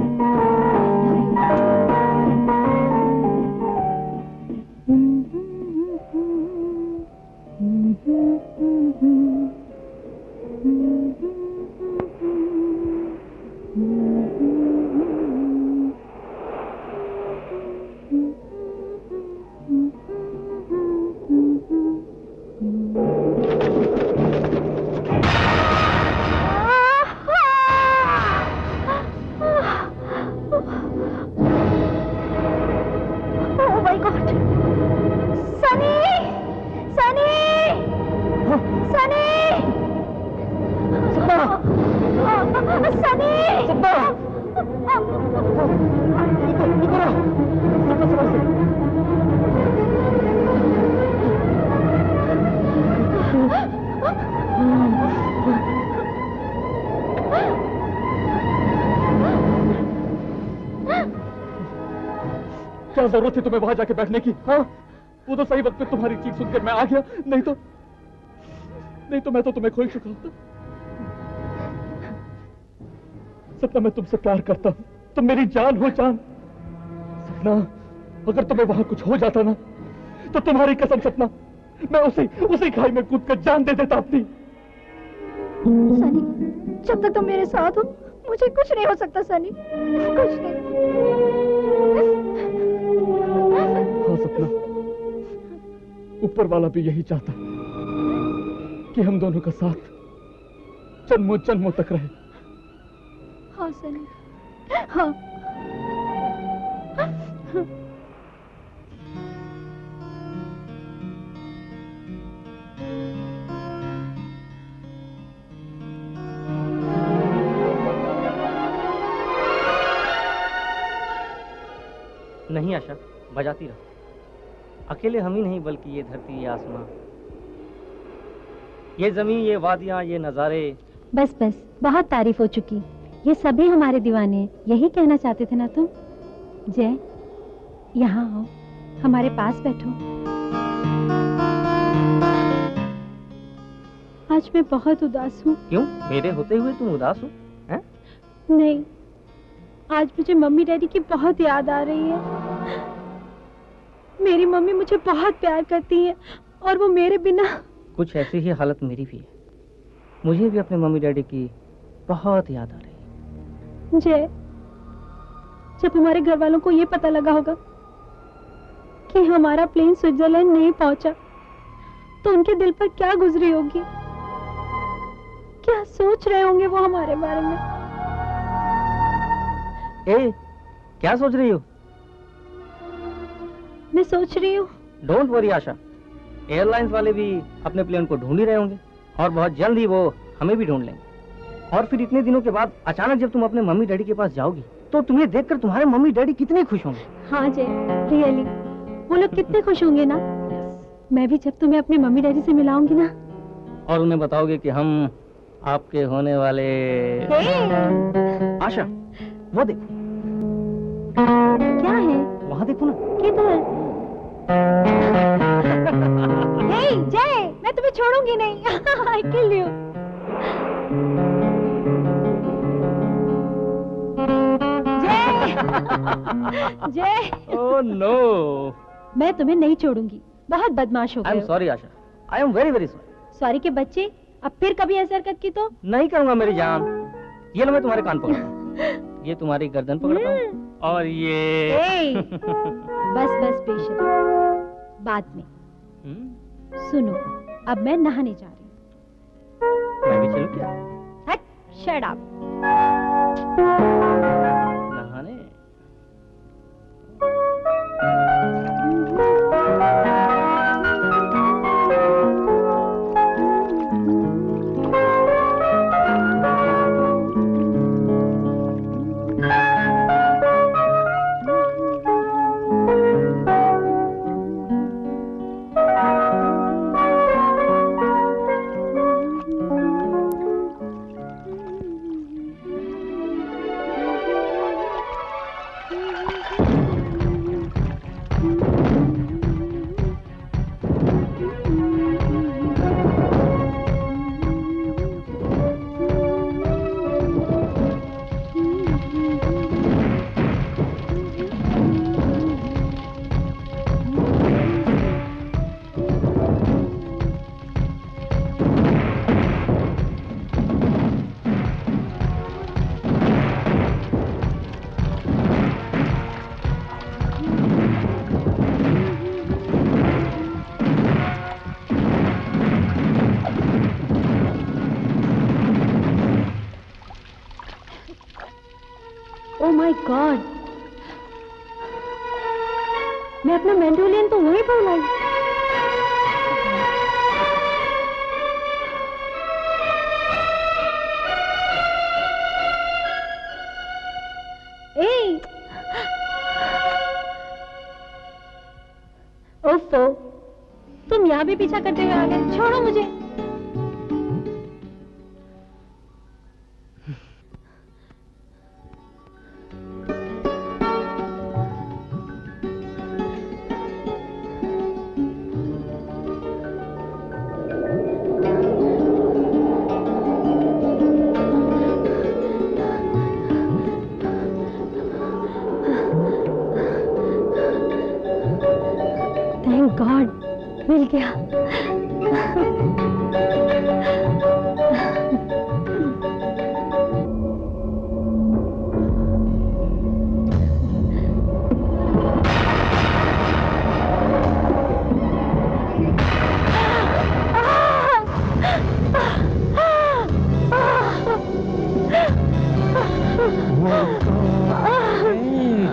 सपना ऊपर आओ, सपना समझ से। क्या जरूरत थी तुम्हें वहां जाके बैठने की? हाँ, वो तो सही वक्त पे तुम्हारी चीख सुनकर मैं आ गया, नहीं तो मैं तो तुम्हें खो ही चुका होता। सपना, मैं तुमसे प्यार करता हूं, तुम मेरी जान हो जान। सपना, अगर तुम्हें वहां कुछ हो जाता ना, तो तुम्हारी कसम सपना, मैं उसी खाई में कूद कर जान दे देता अपनी। सनी, जब तक तुम मेरे साथ हो मुझे कुछ नहीं हो सकता सनी, कुछ नहीं। हाँ सपना, ऊपर वाला भी यही चाहता कि हम दोनों का साथ जन्मों जन्मों तक रहे। हाँ सनी, हाँ। नहीं आशा, बजाती रहो। अकेले हम ही नहीं बल्कि ये धरती, ये आसमां, ये जमीन, ये वादियां, ये नजारे। बस बस, बहुत तारीफ हो चुकी। ये सभी हमारे दीवाने हैं, यही कहना चाहते थे ना तुम? जय, यहाँ आओ, हमारे पास बैठो। आज मैं बहुत उदास हूँ। क्यों? मेरे होते हुए तुम उदास हो? हैं? नहीं, आज मुझे मम्मी डैडी की बहुत याद आ रही है। मेरी मम्मी मुझे बहुत प्यार करती है और वो मेरे बिना। कुछ ऐसी ही हालत मेरी भी है। मुझे भी अपने मम्मी डैडी की बहुत याद आ रही है। जय, जब हमारे घर वालों को ये पता लगा होगा कि हमारा प्लेन स्विट्जरलैंड नहीं पहुंचा, तो उनके दिल पर क्या गुजरी होगी, क्या सोच रहे होंगे वो हमारे बारे में। ए, क्या सोच रही हो? मैं सोच रही हूँ। डोंट वरी आशा, एयरलाइंस वाले भी अपने प्लेन को ढूंढ ही रहे होंगे और बहुत जल्द ही वो हमें भी ढूंढ लेंगे। और फिर इतने दिनों के बाद अचानक जब तुम अपने मम्मी डैडी के पास जाओगी, तो तुम्हें देखकर तुम्हारे मम्मी डैडी कितने खुश होंगे। हाँ जय, रियली, वो लोग कितने खुश होंगे ना। मैं भी जब तुम्हें अपने मम्मी डैडी से मिलाऊंगी ना। और उन्हें बताओगे कि हम आपके होने वाले। आशा, वो देखो। क्या है? वहाँ देखो ना। किधर? हे जय, मैं तुम्हें छोड़ूंगी नहीं। I kill you। जय, ओह नो, मैं तुम्हें नहीं छोड़ूंगी, बहुत बदमाश हो गए। I am sorry Asha, I am very very sorry. Sorry के बच्चे, अब फिर कभी ऐसी हरकत की तो? नहीं करूंगा मेरी जान। ये लो, मैं तुम्हारे कान पकड़ा, ये तुम्हारी गर्दन पकड़ता हूँ, और ये बस बस बेशर्म, बाद में। सुनो, अब मैं नहाने जा रही हूँ। मैं भी चलूं क्या? हट, शट अप। नहाने? गॉड, मैं अपना मैंडोलियन तो वहीं भूल आई। ओफो, तुम यहाँ भी पीछा करते हुए आ गए। छोड़ो मुझे। थैंक गॉड, मिल गया।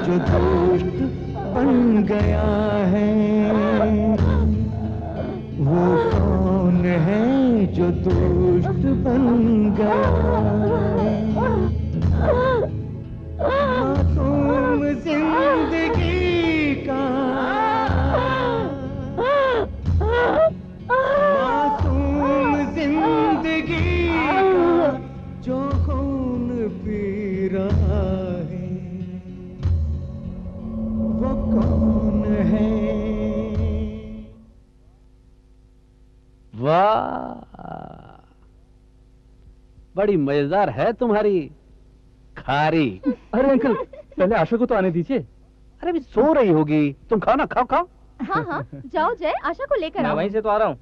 जो दोस्त बन गया है, वो कौन है जो दोस्त बन गया है? मासूम जिंदगी का, मासूम जिंदगी का जो खून पी रहा है, वो कौन है? वाह, बड़ी मजेदार है तुम्हारी खारी। अरे अंकल, पहले आशा को तो आने दीजिए। अरे अभी सो रही होगी, तुम खाओ ना, खाओ खाओ। हाँ हाँ, जाओ जय, आशा को लेकर मैं आओ। वहीं से तो आ रहा हूँ।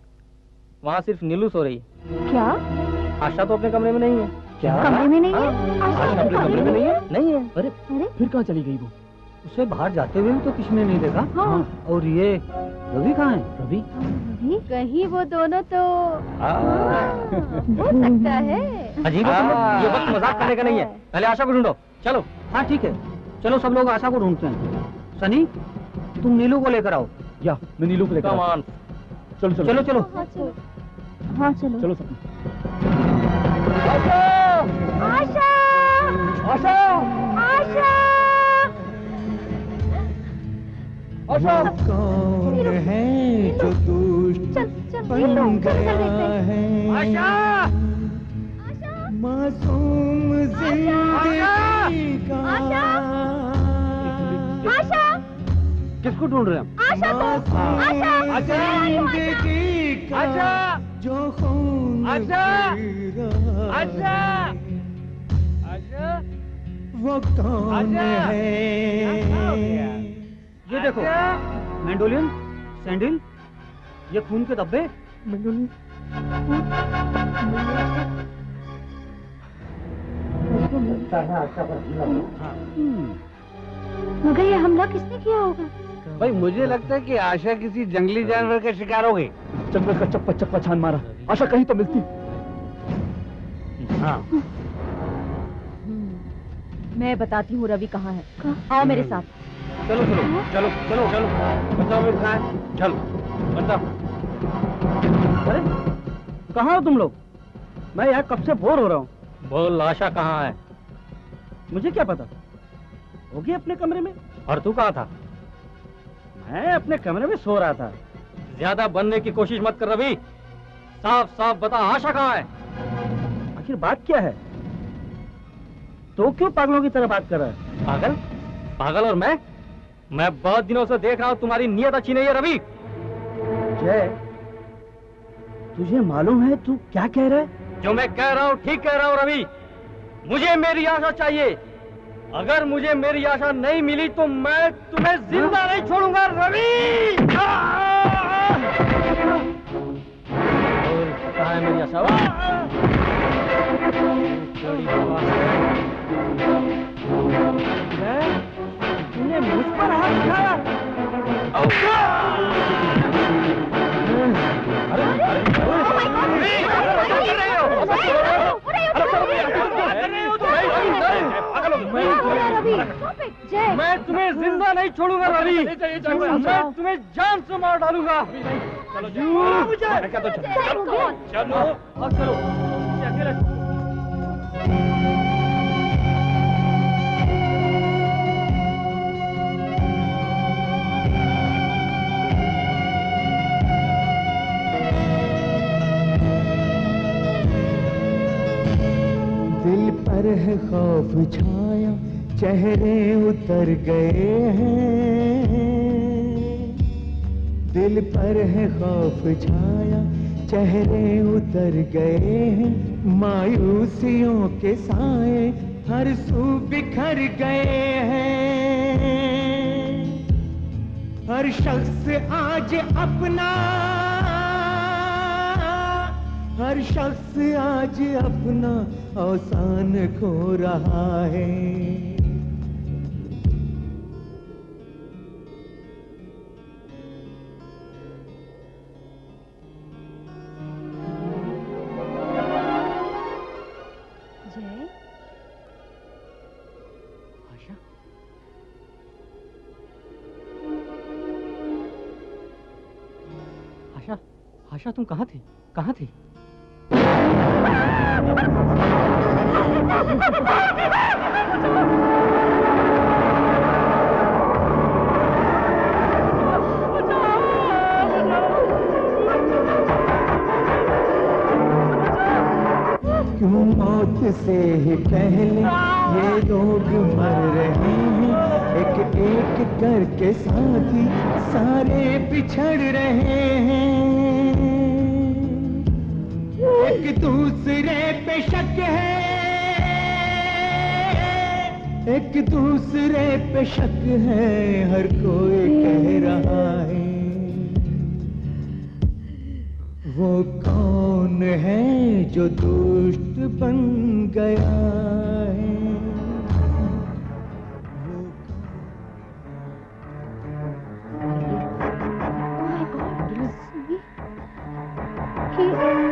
वहाँ सिर्फ नीलू सो रही। क्या? आशा तो अपने कमरे में नहीं है। क्या? कमरे में नहीं है? आशा अपने कमरे में नहीं है? नहीं है। अरे फिर कहाँ चली गई वो? उसे बाहर जाते हुए भी तो किसी ने नहीं देखा। हाँ। और ये रवि कहाँ है? रवि? कहीं वो दोनों तो हो सकता है। अजीब है तुम लोग, ये वक्त मजाक करने का नहीं है। पहले आशा को ढूंढो। चलो। हाँ ठीक है, चलो सब लोग आशा को ढूंढते हैं। सनी, तुम नीलू को लेकर आओ। या मैं नीलू को लेकर Come आता on. हूं। चलो चलो चलो चलो। हाँ चलो, हाँ चलो। चलो सब। आशा, आशा, आशा, आशा कौन है जो दोस्त बन गया है? मासूम जिंदगी का, आशा, किसको ढूंढ रहे हैं? आशा को, आशा, जिंदगी का जो खून पी रहा है, वो कौन है? ये देखो, मैंडोलियन, सैंडल, ये खून के धब्बे। मंडोली। मगर ये हमला किसने किया होगा? भाई मुझे लगता है कि आशा किसी जंगली जानवर का शिकार हो गई। जंगल का चप्पा चप्पा छान मारा, आशा कहीं तो मिलती। हाँ। मैं बताती हूँ रवि कहाँ है। आओ मेरे साथ। चलो चलो चलो चलो चलो, बताओ मेरे साथ, चलो बताओ। अरे कहाँ हो तुम लोग? मैं यार कब से बोर हो रहा हूँ। बोल, आशा कहाँ है? मुझे क्या पता, होगी अपने कमरे में। और तू कहाँ था? मैं अपने कमरे में सो रहा था। ज्यादा बनने की कोशिश मत कर रवि, साफ साफ बता आशा कहाँ है? आखिर बात क्या है? तो क्यों पागलों की तरह बात कर रहा है? पागल? पागल और मैं बहुत दिनों से देख रहा हूँ तुम्हारी नीयत अच्छी नहीं है रवि। जय, तुझे मालूम है तू क्या कह रहा है? जो मैं कह रहा हूँ ठीक कह रहा हूँ रवि। मुझे मेरी आशा चाहिए। अगर मुझे मेरी आशा नहीं मिली तो मैं तुम्हें जिंदा नहीं छोड़ूंगा रवि। कहाँ है मेरी आशा? तूने मुझ पर हाथ उठाया। मैं तुम्हें जिंदा नहीं छोड़ूंगा रवि, मैं तुम्हें जान से मार डालूंगा। चलो चलो अकेले। है खौफ छाया, चेहरे उतर गए हैं। दिल पर है खौफ छाया, चेहरे उतर गए हैं। मायूसियों के साए हर सू बिखर गए हैं। हर शख्स आज अपना, हर शख्स आज अपना अवसान खो रहा है। आशा, तुम कहाँ थी? कहाँ थी? क्यों मौत से ही पहले ये लोग मर रहे हैं। एक एक करके साथी सारे बिछड़ रहे हैं। एक दूसरे पे शक है, एक दूसरे पे शक है, हर कोई कह रहा है। वो कौन है जो दुष्ट बन गया है?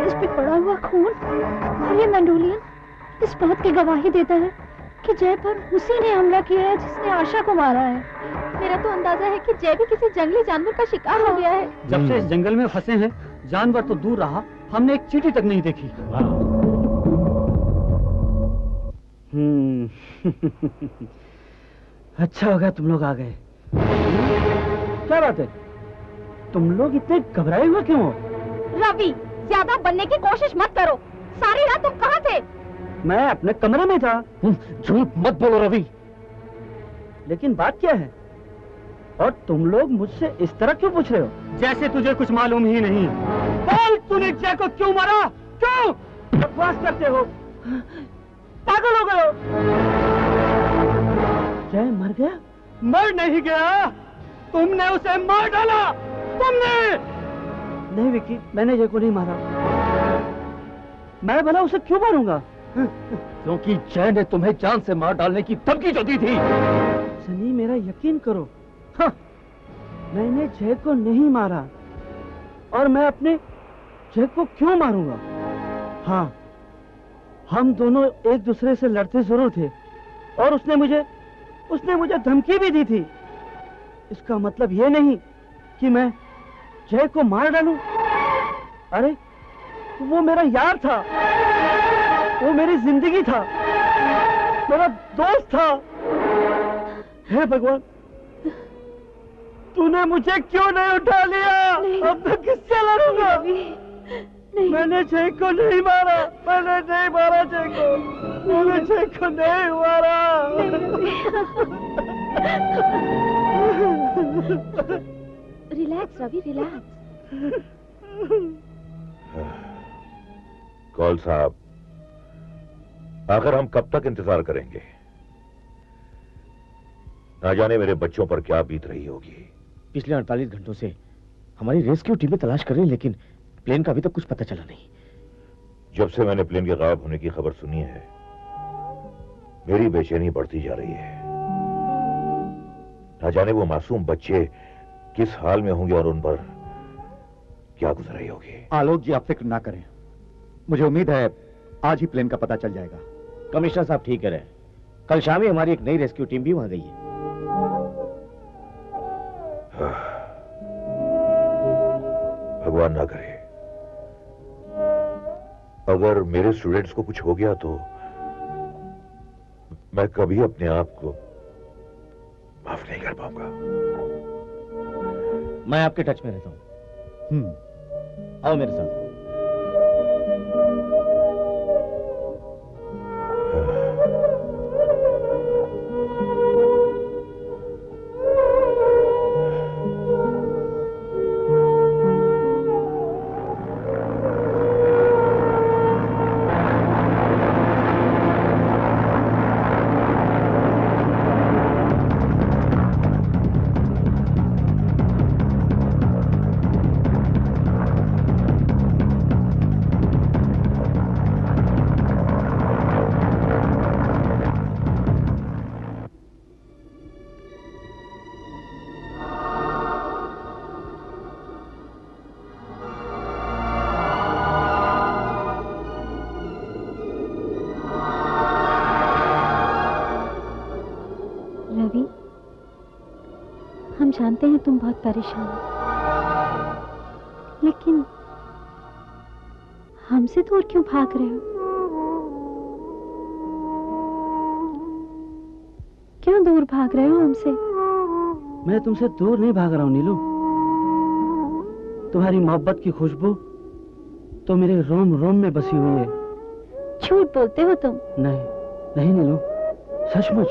इस पे पड़ा हुआ खून और ये मेंडोलियन इस बात की गवाही देता है कि जय पर उसी ने हमला किया है जिसने आशा को मारा है। मेरा तो अंदाजा है कि जय भी किसी जंगली जानवर का शिकार हो गया है। जब से इस जंगल में फंसे हैं, जानवर तो दूर रहा, हमने एक चींटी तक नहीं देखी। अच्छा हो गया तुम लोग आ गए। क्या बात है, तुम लोग इतने घबराए हुए क्यों हो? रवि, ज्यादा बनने की कोशिश मत करो। सारी रात तुम कहाँ थे? मैं अपने कमरे में था। झूठ मत बोलो रवि। लेकिन बात क्या है? और तुम लोग मुझसे इस तरह क्यों पूछ रहे हो, जैसे तुझे कुछ मालूम ही नहीं। बोल, तूने जय को क्यों मारा? क्यों बकवास करते हो? पागल हो गए हो? जय मर गया? मर नहीं गया, तुमने उसे मार डाला। तुमने नहीं विक्की, मैंने जय को नहीं मारा। मैं भला उसे क्यों मारूंगा? क्योंकि जय ने तुम्हें जान से मार डालने की धमकी जो दी थी। सनी, मेरा यकीन करो, हाँ, मैंने जय को नहीं मारा। और मैं अपने जय को क्यों मारूंगा? हाँ, हम दोनों एक दूसरे से लड़ते जरूर थे और उसने मुझे धमकी भी दी थी। इसका मतलब ये नहीं कि मैं जय को मार डालूं। अरे, वो मेरा यार था, वो मेरी जिंदगी था, मेरा दोस्त था। हे भगवान, तूने मुझे क्यों नहीं उठा लिया? अब मैं किससे लड़ूंगा? मैंने जय को नहीं मारा, मैंने नहीं मारा जय को, मैंने जय को नहीं मारा। Relax Ravi, relax. कौल साहब, आखिर हम कब तक इंतजार करेंगे? ना जाने मेरे बच्चों पर क्या बीत रही होगी। पिछले 48 घंटों से हमारी रेस्क्यू टीमें तलाश कर रही है, लेकिन प्लेन का अभी तक कुछ पता चला नहीं। जब से मैंने प्लेन के गायब होने की खबर सुनी है, मेरी बेचैनी बढ़ती जा रही है। ना जाने वो मासूम बच्चे किस हाल में होंगे और उन पर क्या गुजर रही होगी। आलोक जी, आप फिक्र ना करें, मुझे उम्मीद है आज ही प्लेन का पता चल जाएगा। कमिश्नर साहब ठीक कह रहे हैं, कल शाम ही हमारी एक नई रेस्क्यू टीम भी वहां गई है। भगवान ना करे, अगर मेरे स्टूडेंट्स को कुछ हो गया तो मैं कभी अपने आप को माफ नहीं कर पाऊंगा। मैं आपके टच में रहता हूं। आओ मेरे साथ। जानते हैं तुम बहुत परेशान हो, लेकिन हमसे दूर क्यों भाग रहे हो? क्यों दूर भाग रहे हो हमसे? मैं तुमसे दूर नहीं भाग रहा हूँ नीलू। तुम्हारी मोहब्बत की खुशबू तो मेरे रोम रोम में बसी हुई है। झूठ बोलते हो तुम। नहीं नहीं नीलू, सचमुच।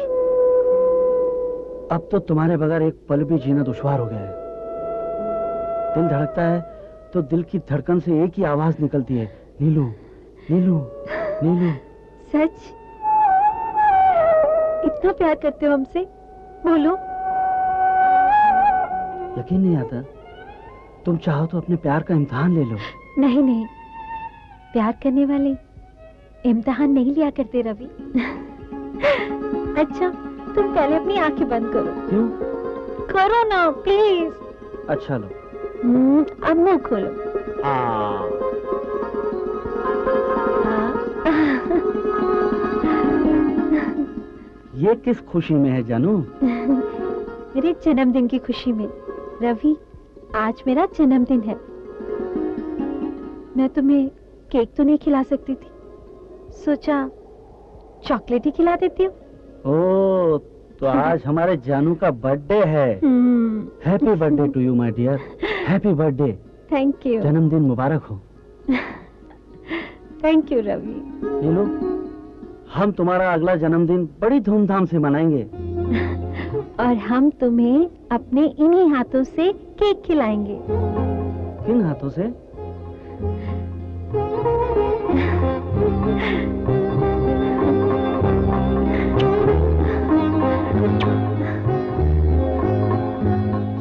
अब तो तुम्हारे बगैर एक पल भी जीना दुश्वार हो गया है। दिल धड़कता है तो दिल की धड़कन से एक ही आवाज निकलती है, नीलू नीलू नीलू। सच? इतना प्यार करते हो हमसे? बोलो। यकीन नहीं आता? तुम चाहो तो अपने प्यार का इम्तिहान ले लो। नहीं नहीं, प्यार करने वाले इम्तिहान नहीं लिया करते रवि। अच्छा, तुम पहले अपनी आंखें बंद करो। क्यों? करो ना प्लीज। अच्छा लो। अब मुंह खोलो। ये किस खुशी में है जानू? मेरे जन्मदिन की खुशी में। रवि, आज मेरा जन्मदिन है। मैं तुम्हें केक तो नहीं खिला सकती थी, सोचा चॉकलेट ही खिला देती हूँ। ओ, तो आज हमारे जानू का बर्थडे है। Happy birthday to you my dear. Happy birthday. Thank you. जन्मदिन मुबारक हो। Thank you Ravi. नीलू, हम तुम्हारा अगला जन्मदिन बड़ी धूमधाम से मनाएंगे। और हम तुम्हें अपने इन्हीं हाथों से केक खिलाएंगे। किन हाथों से?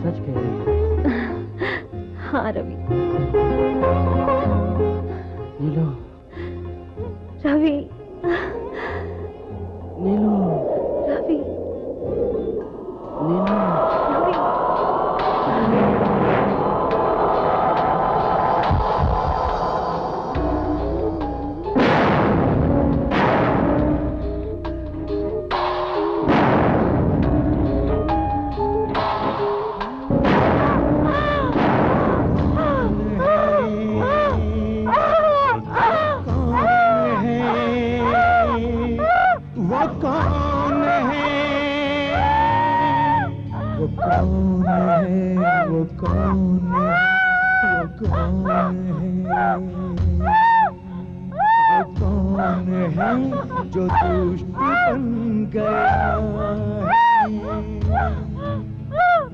सच कह रही है? हाँ रवि। नीलू। रवि। नीलू। रवि। नीलू। जो दुष्ट बन गया है,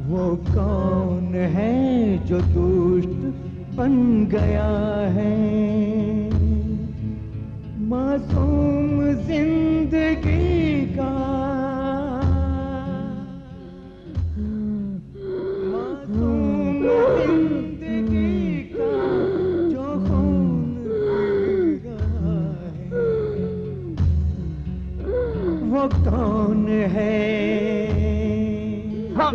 वो कौन है जो दुष्ट बन गया है? मासूम जिंदगी का मासूम जिंदगी का जो खून वो कौन है? वो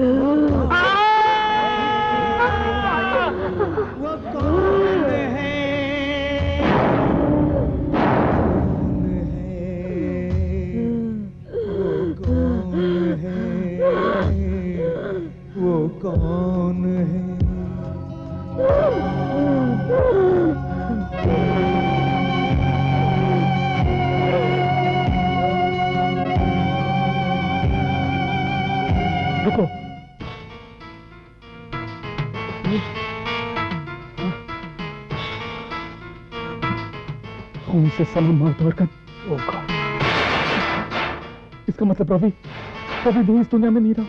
कौन है? वो कौन है? रुको। खून से सनम मार तोड़कर। ओ गॉड, इसका मतलब रवि भी इस दुनिया में नहीं रहा।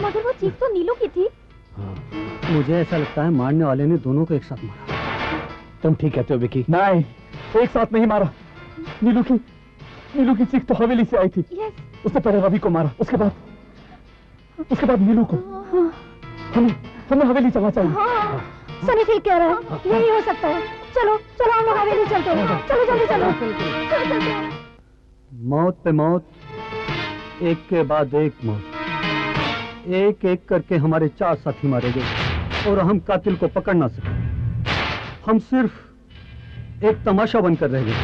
मगर वो चीख तो नीलू की थी। मुझे ऐसा लगता है मारने वाले ने दोनों को एक साथ मारा। तुम ठीक कहते हो विकी। नहीं, एक साथ नहीं मारा। नीलू की चीख तो हवेली से आई थी। उससे पहले रवि को मारा, उसके बाद नीलू को। हमें हवेली चलना चाहिए। सनी ठीक कह रहा है, यही हो सकता है। चलो हम लोग हवेली चलते हैं। चलो जल्दी चलो। मौत पे मौत, एक के बाद एक मौत। एक एक करके हमारे 4 साथी मारे गए और हम कातिल को पकड़ ना सके। हम सिर्फ एक तमाशा बनकर रह गए।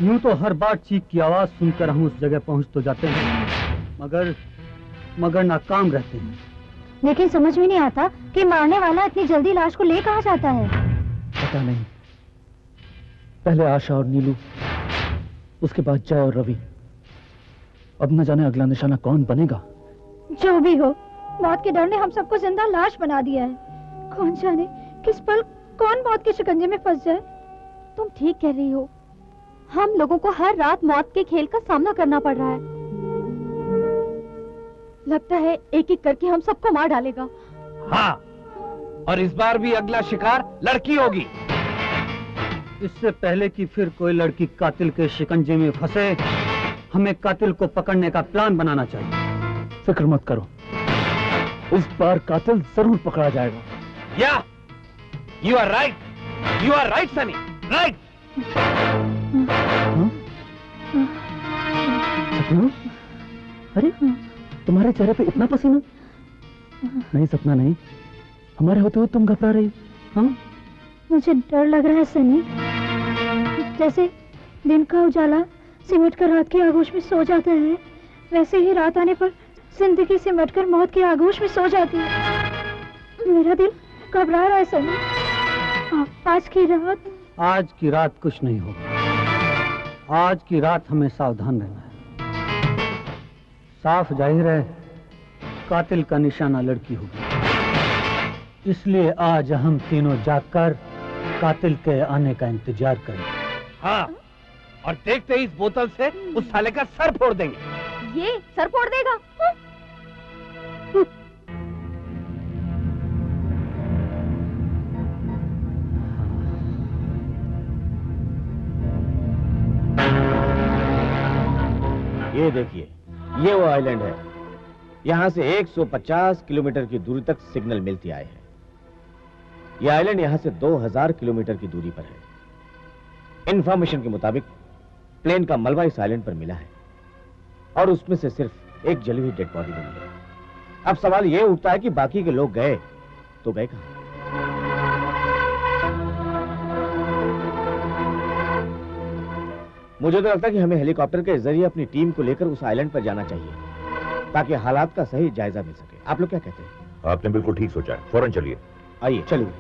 यूं तो हर बार चीख की आवाज सुनकर हम उस जगह पहुंच तो जाते हैं, मगर नाकाम रहते हैं। लेकिन समझ में नहीं आता कि मारने वाला इतनी जल्दी लाश को ले कहाँ जाता है। पता नहीं, पहले आशा और नीलू, उसके बाद जय और रवि। अब न जाने अगला निशाना कौन बनेगा। जो भी हो, मौत के डर ने हम सबको जिंदा लाश बना दिया है। कौन जाने किस पल कौन मौत के शिकंजे में फंस जाए। तुम ठीक कह रही हो, हम लोगों को हर रात मौत के खेल का सामना करना पड़ रहा है। लगता है एक एक करके हम सबको मार डालेगा। हाँ, और इस बार भी अगला शिकार लड़की होगी। इससे पहले कि फिर कोई लड़की कातिल के शिकंजे में फंसे, हमें कातिल को पकड़ने का प्लान बनाना चाहिए। फिक्र मत करो, इस बार कातिल जरूर पकड़ा जाएगा। Yeah, you are right Sunny, right. Sapna, अरे तुम्हारे चेहरे पे इतना पसीना। नहीं सपना नहीं, हमारे होते हुए तुम घबरा रही। हाँ, मुझे डर लग रहा है सनी। जैसे दिन का उजाला सिमट कर रात के आगोश में सो जाता है, वैसे ही रात आने पर जिंदगी सिमट कर मौत के आगोश में सो जाती है। मेरा दिल घबरा रहा है सनी। आज की रात कुछ नहीं होगा। आज की रात हमें सावधान रहना है। साफ जाहिर है कातिल का निशाना लड़की होगी, इसलिए आज हम तीनों जागकर कातिल के आने का इंतजार करेंगे। हाँ, और देखते ही इस बोतल से उस साले का सर फोड़ देंगे। ये सर फोड़ देगा? ये देखिए, ये वो आइलैंड है। यहाँ से 150 किलोमीटर की दूरी तक सिग्नल मिलती आए हैं। ये आइलैंड यहाँ से 2000 किलोमीटर की दूरी पर है। इंफॉर्मेशन के मुताबिक प्लेन का मलबा इस आइलैंड पर मिला है और उसमें से सिर्फ एक जली हुई डेड बॉडी मिली है। अब सवाल ये उठता है कि बाकी के लोग गए तो गए कहाँ? मुझे तो लगता है कि हमें हेलीकॉप्टर के जरिए अपनी टीम को लेकर उस आइलैंड पर जाना चाहिए ताकि हालात का सही जायजा मिल सके। आप लोग क्या कहते हैं? आपने बिल्कुल ठीक सोचा है। फौरन चलिए। आइए चलिए।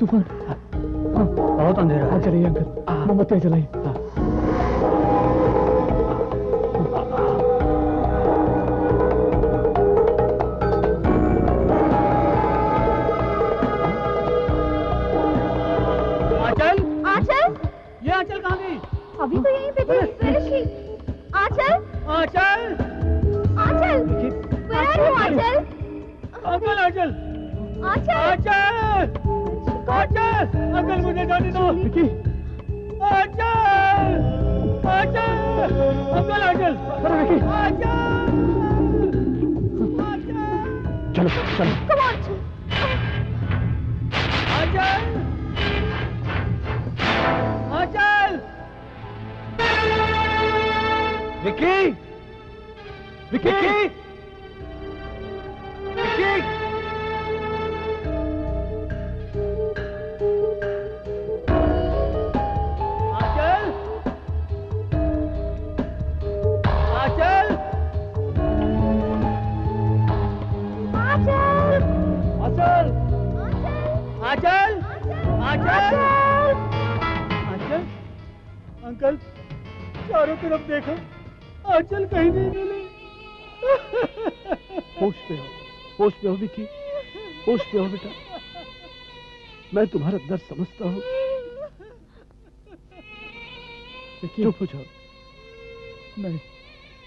तूफान बहुत अंधेरा है। चलिए अंकल, मोमबत्तियां जलाइए। आंचल आंचल आंचल आंचल अंकल मुझे जाने दो विकी आंचल आंचल अंकल आंचल अरे विकी चलो चलो आंचल आंचल विकी विकी विकी आंचल आंचल आंचल आंचल आंचल आंचल अंकल चारों तरफ देखो आंचल कहीं नहीं मिली होश पे हो विकी, होश पे हो बेटा। मैं तुम्हारा दर्द समझता हूँ। चुप हो जाओ। नहीं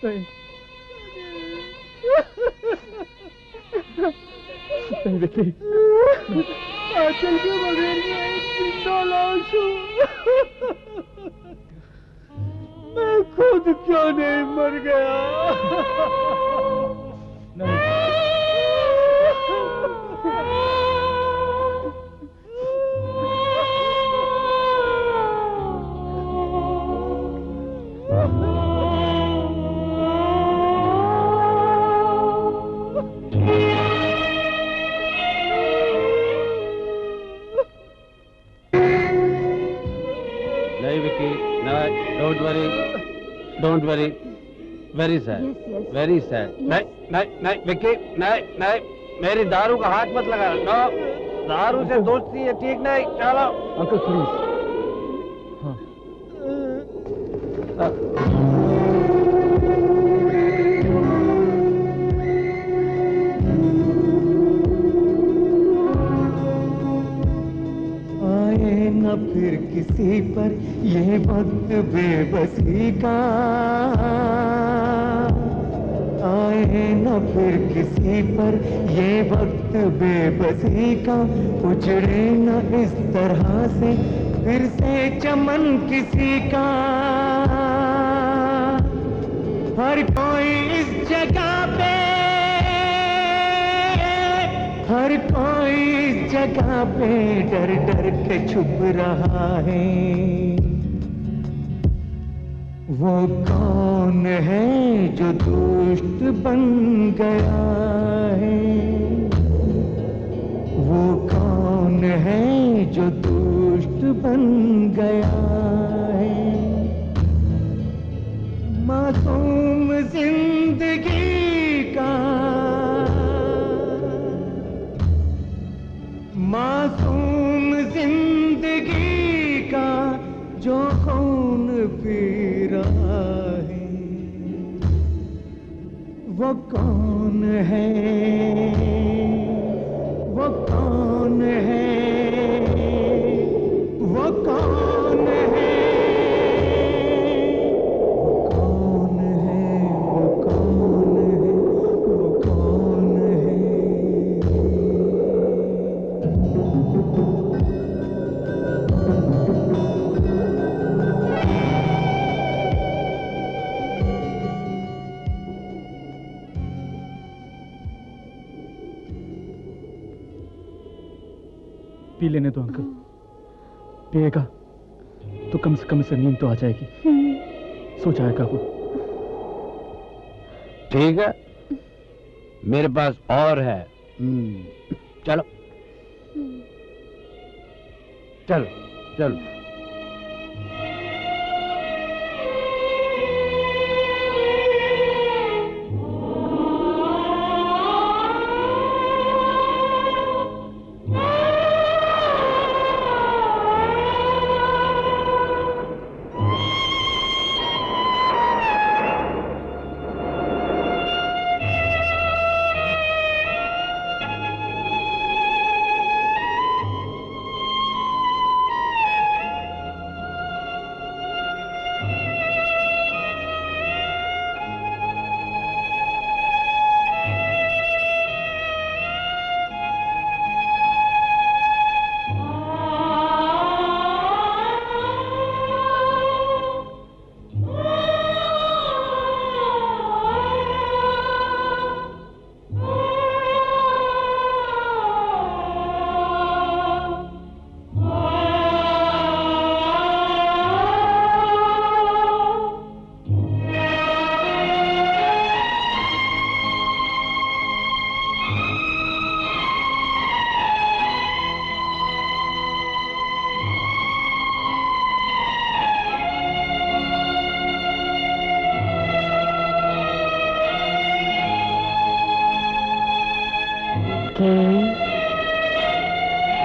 नहीं नहीं विकी, आंचल के बगैर मैं एक जिंदा लाश हूँ। मैं खुद क्यों नहीं मर गया? नहीं Vicky, don't worry, very sad, very sad. नहीं विकी, नहीं, मेरी दारू का हाथ मत लगा। नो, दारू से दोस्ती है ठीक नहीं। चलो अंकल प्लीज। आए न फिर किसी पर ये वक्त बेबसी का, आए न फिर किसी पर ये वक्त बेबसी का, उजड़े न इस तरह से फिर से चमन किसी का। हर कोई इस जगह पे, हर कोई इस जगह पे डर डर के छुप रहा है। वो कौन है जो दुष्ट बन गया है? वो कौन है जो दुष्ट बन गया है? मासूम जिंदगी का, मासूम जिंदगी का जो खून पी रहा है, वो कौन है? वो कौन है? वो कौन है? वो कौन है? वो कौन है? वो कौन है? पी लेने दो अंकल, पिएगा तो कम से कम इसे नींद तो आ जाएगी, सो जाएगा वो। ठीक है, मेरे पास और है। चलो चलो चलो।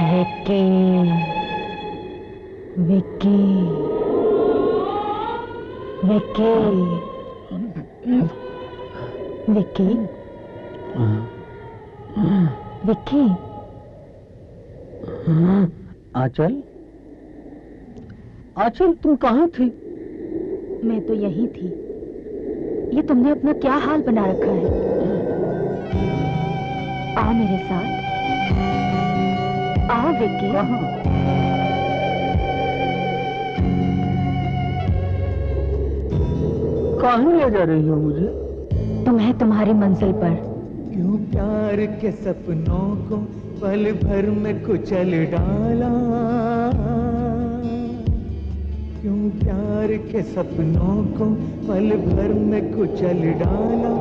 विक्की विक्की विक्की विक्की विक्की विक्की आंचल, आंचल तुम कहाँ थी? मैं तो यही थी। ये तुमने अपना क्या हाल बना रखा है? आओ मेरे साथ, आओ विक्की। कहाँ ले जा रही हो मुझे? तुम्हें तुम्हारी मंजिल पर। क्यों प्यार के सपनों को पल भर में कुचल डाला, क्यों प्यार के सपनों को पल भर में कुचल डाला,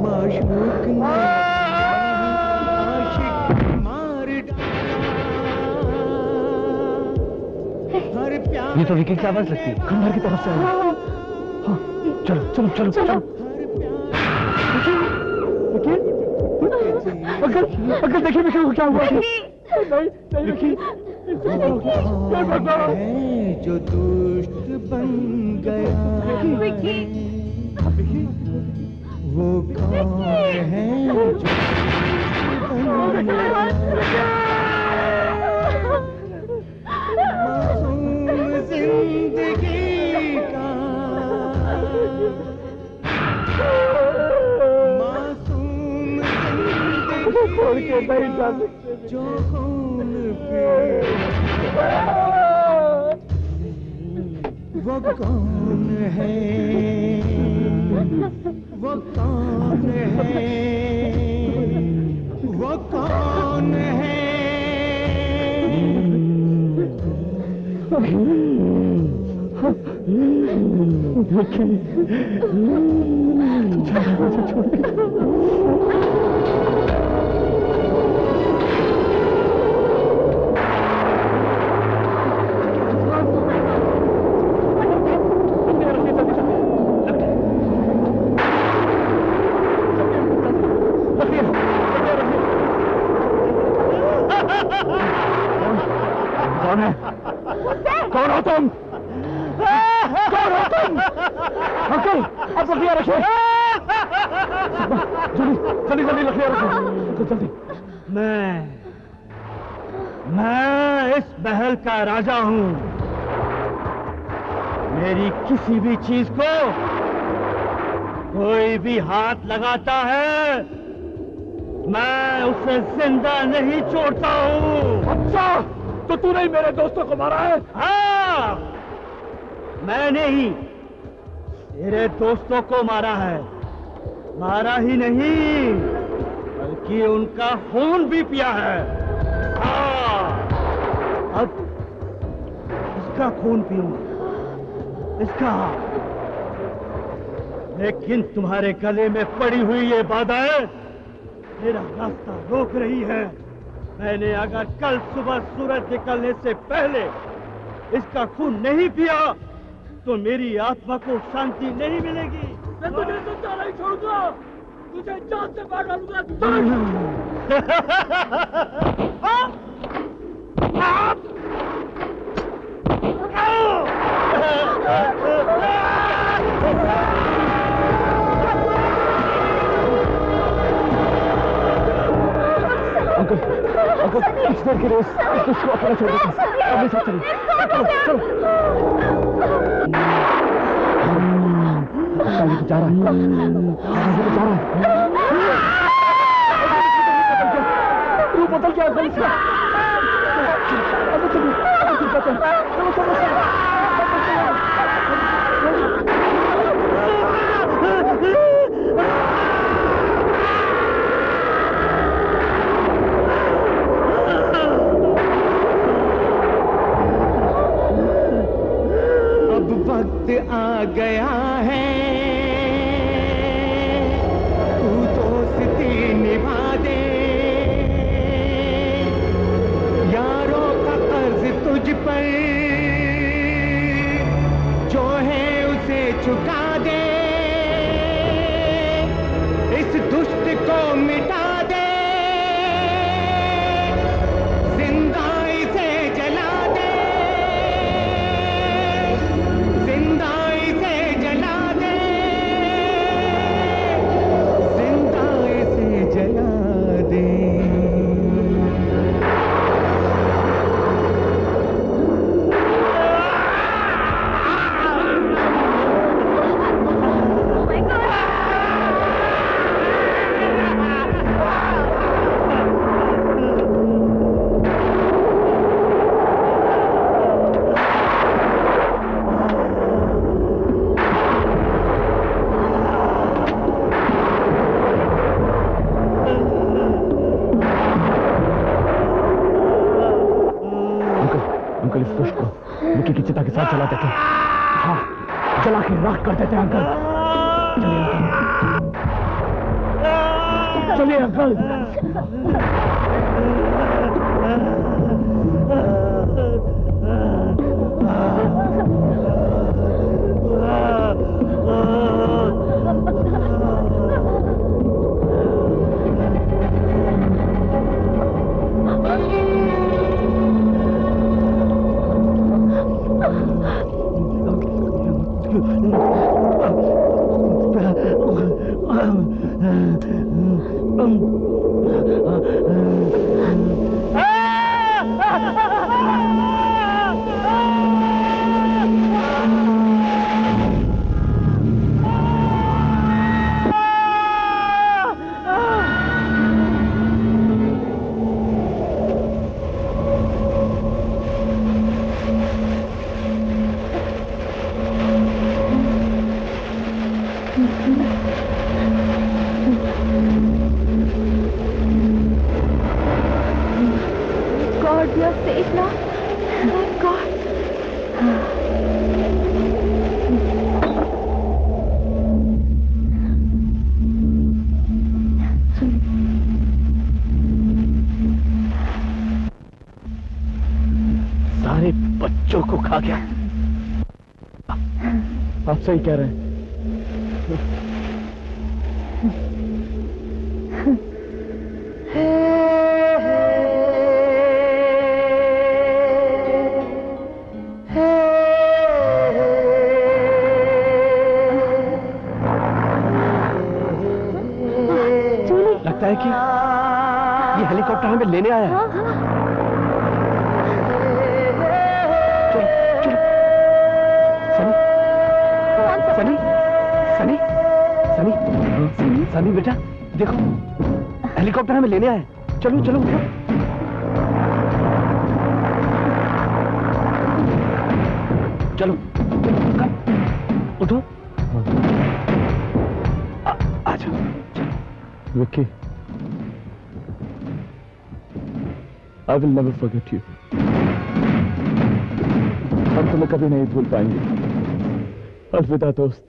माशूक ने आशिक मार डाला। हर प्यार ये तो विक्की की आवाज लगती है, खंडहर की तरफ से आई। हाँ, चलो चलो चलो चलो। अंकल, अंकल देखिए विक्की को क्या हुआ? नहीं विक्की, जो दुष्ट बन गया विक्की, वो कौन है जो बन गया? मासूम जिंदगी का, मासूम जिंदगी का जो खून पे, वो कौन है, वो कौन है, वो कौन है? कौन है? कौन हो तुम? कौन हो तुम? अंकल, आप लकड़ियाँ रखिए। जल्दी जल्दी जल्दी लकड़ियाँ रखिए, जल्दी। मैं इस महल का राजा हूँ। मेरी किसी भी चीज को कोई भी हाथ लगाता है, मैं उसे जिंदा नहीं छोड़ता हूँ। अच्छा, तो तूने ही मेरे दोस्तों को मारा है? हाँ, मैंने ही तेरे दोस्तों को मारा है। मारा ही नहीं, बल्कि उनका खून भी पिया है। हाँ, अब इसका खून पीऊंगा, इसका। लेकिन तुम्हारे गले में पड़ी हुई ये बाधाएं मेरा रास्ता रोक रही है। मैंने अगर कल सुबह सूरज निकलने से पहले इसका खून नहीं पिया तो मेरी आत्मा को शांति नहीं मिलेगी। मैं तुझे जिंदा नहीं छोड़ूंगा, तुझे जान से मार डालूंगा। अंकल, अंकल, कुछ देर के लिए इसको अपना छोड़ देते हैं। अपने साथ चलिए। चलो, चलो। ये जा रहा है, ये जा रहा है। तू बदल गया अंकल इसका। चलो, चलो। वक्त आ गया है, तू दोस्ती निभा दे, यारों का कर्ज तुझ पर जो है उसे चुका दे, इस दुष्ट को मिटा दे। की चिता के साथ जला देते हैं। हाँ, जला के राख कर देते हैं अंकल। चलिए अंकल। बच्चों को खा गया। आप सही कह रहे हैं। लगता है कि ये हेलीकॉप्टर हमें लेने आया है। सनी बेटा देखो, हेलीकॉप्टर हमें लेने आया है। चलो चलो उठो। चलो उठो। आ जाओ। Vicky, I will never forget you. हम तुम्हें कभी नहीं भूल पाएंगे। अलविदा दोस्त।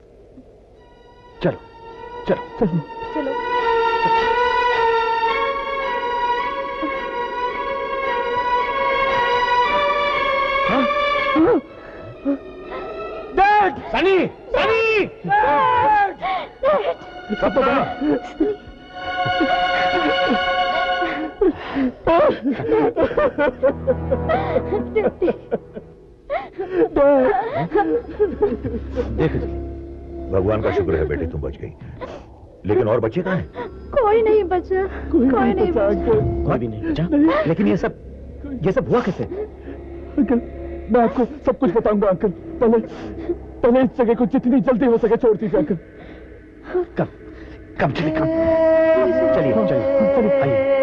चलो चलो चलो चलो। डैड! सनी! सनी! डैड! सब तो देख भगवान का शुक्र है बेटे तुम बच गई, लेकिन और बच्चे कहाँ हैं? कोई नहीं बचा। कोई नहीं बचा। कोई भी नहीं बचा। लेकिन ये सब हुआ कैसे? अंकल, मैं आपको सब कुछ बताऊंगा अंकल। पहले इस जगह को जितनी जल्दी हो सके छोड़ दीजिए अंकल। कब चलिए चलिए आइए।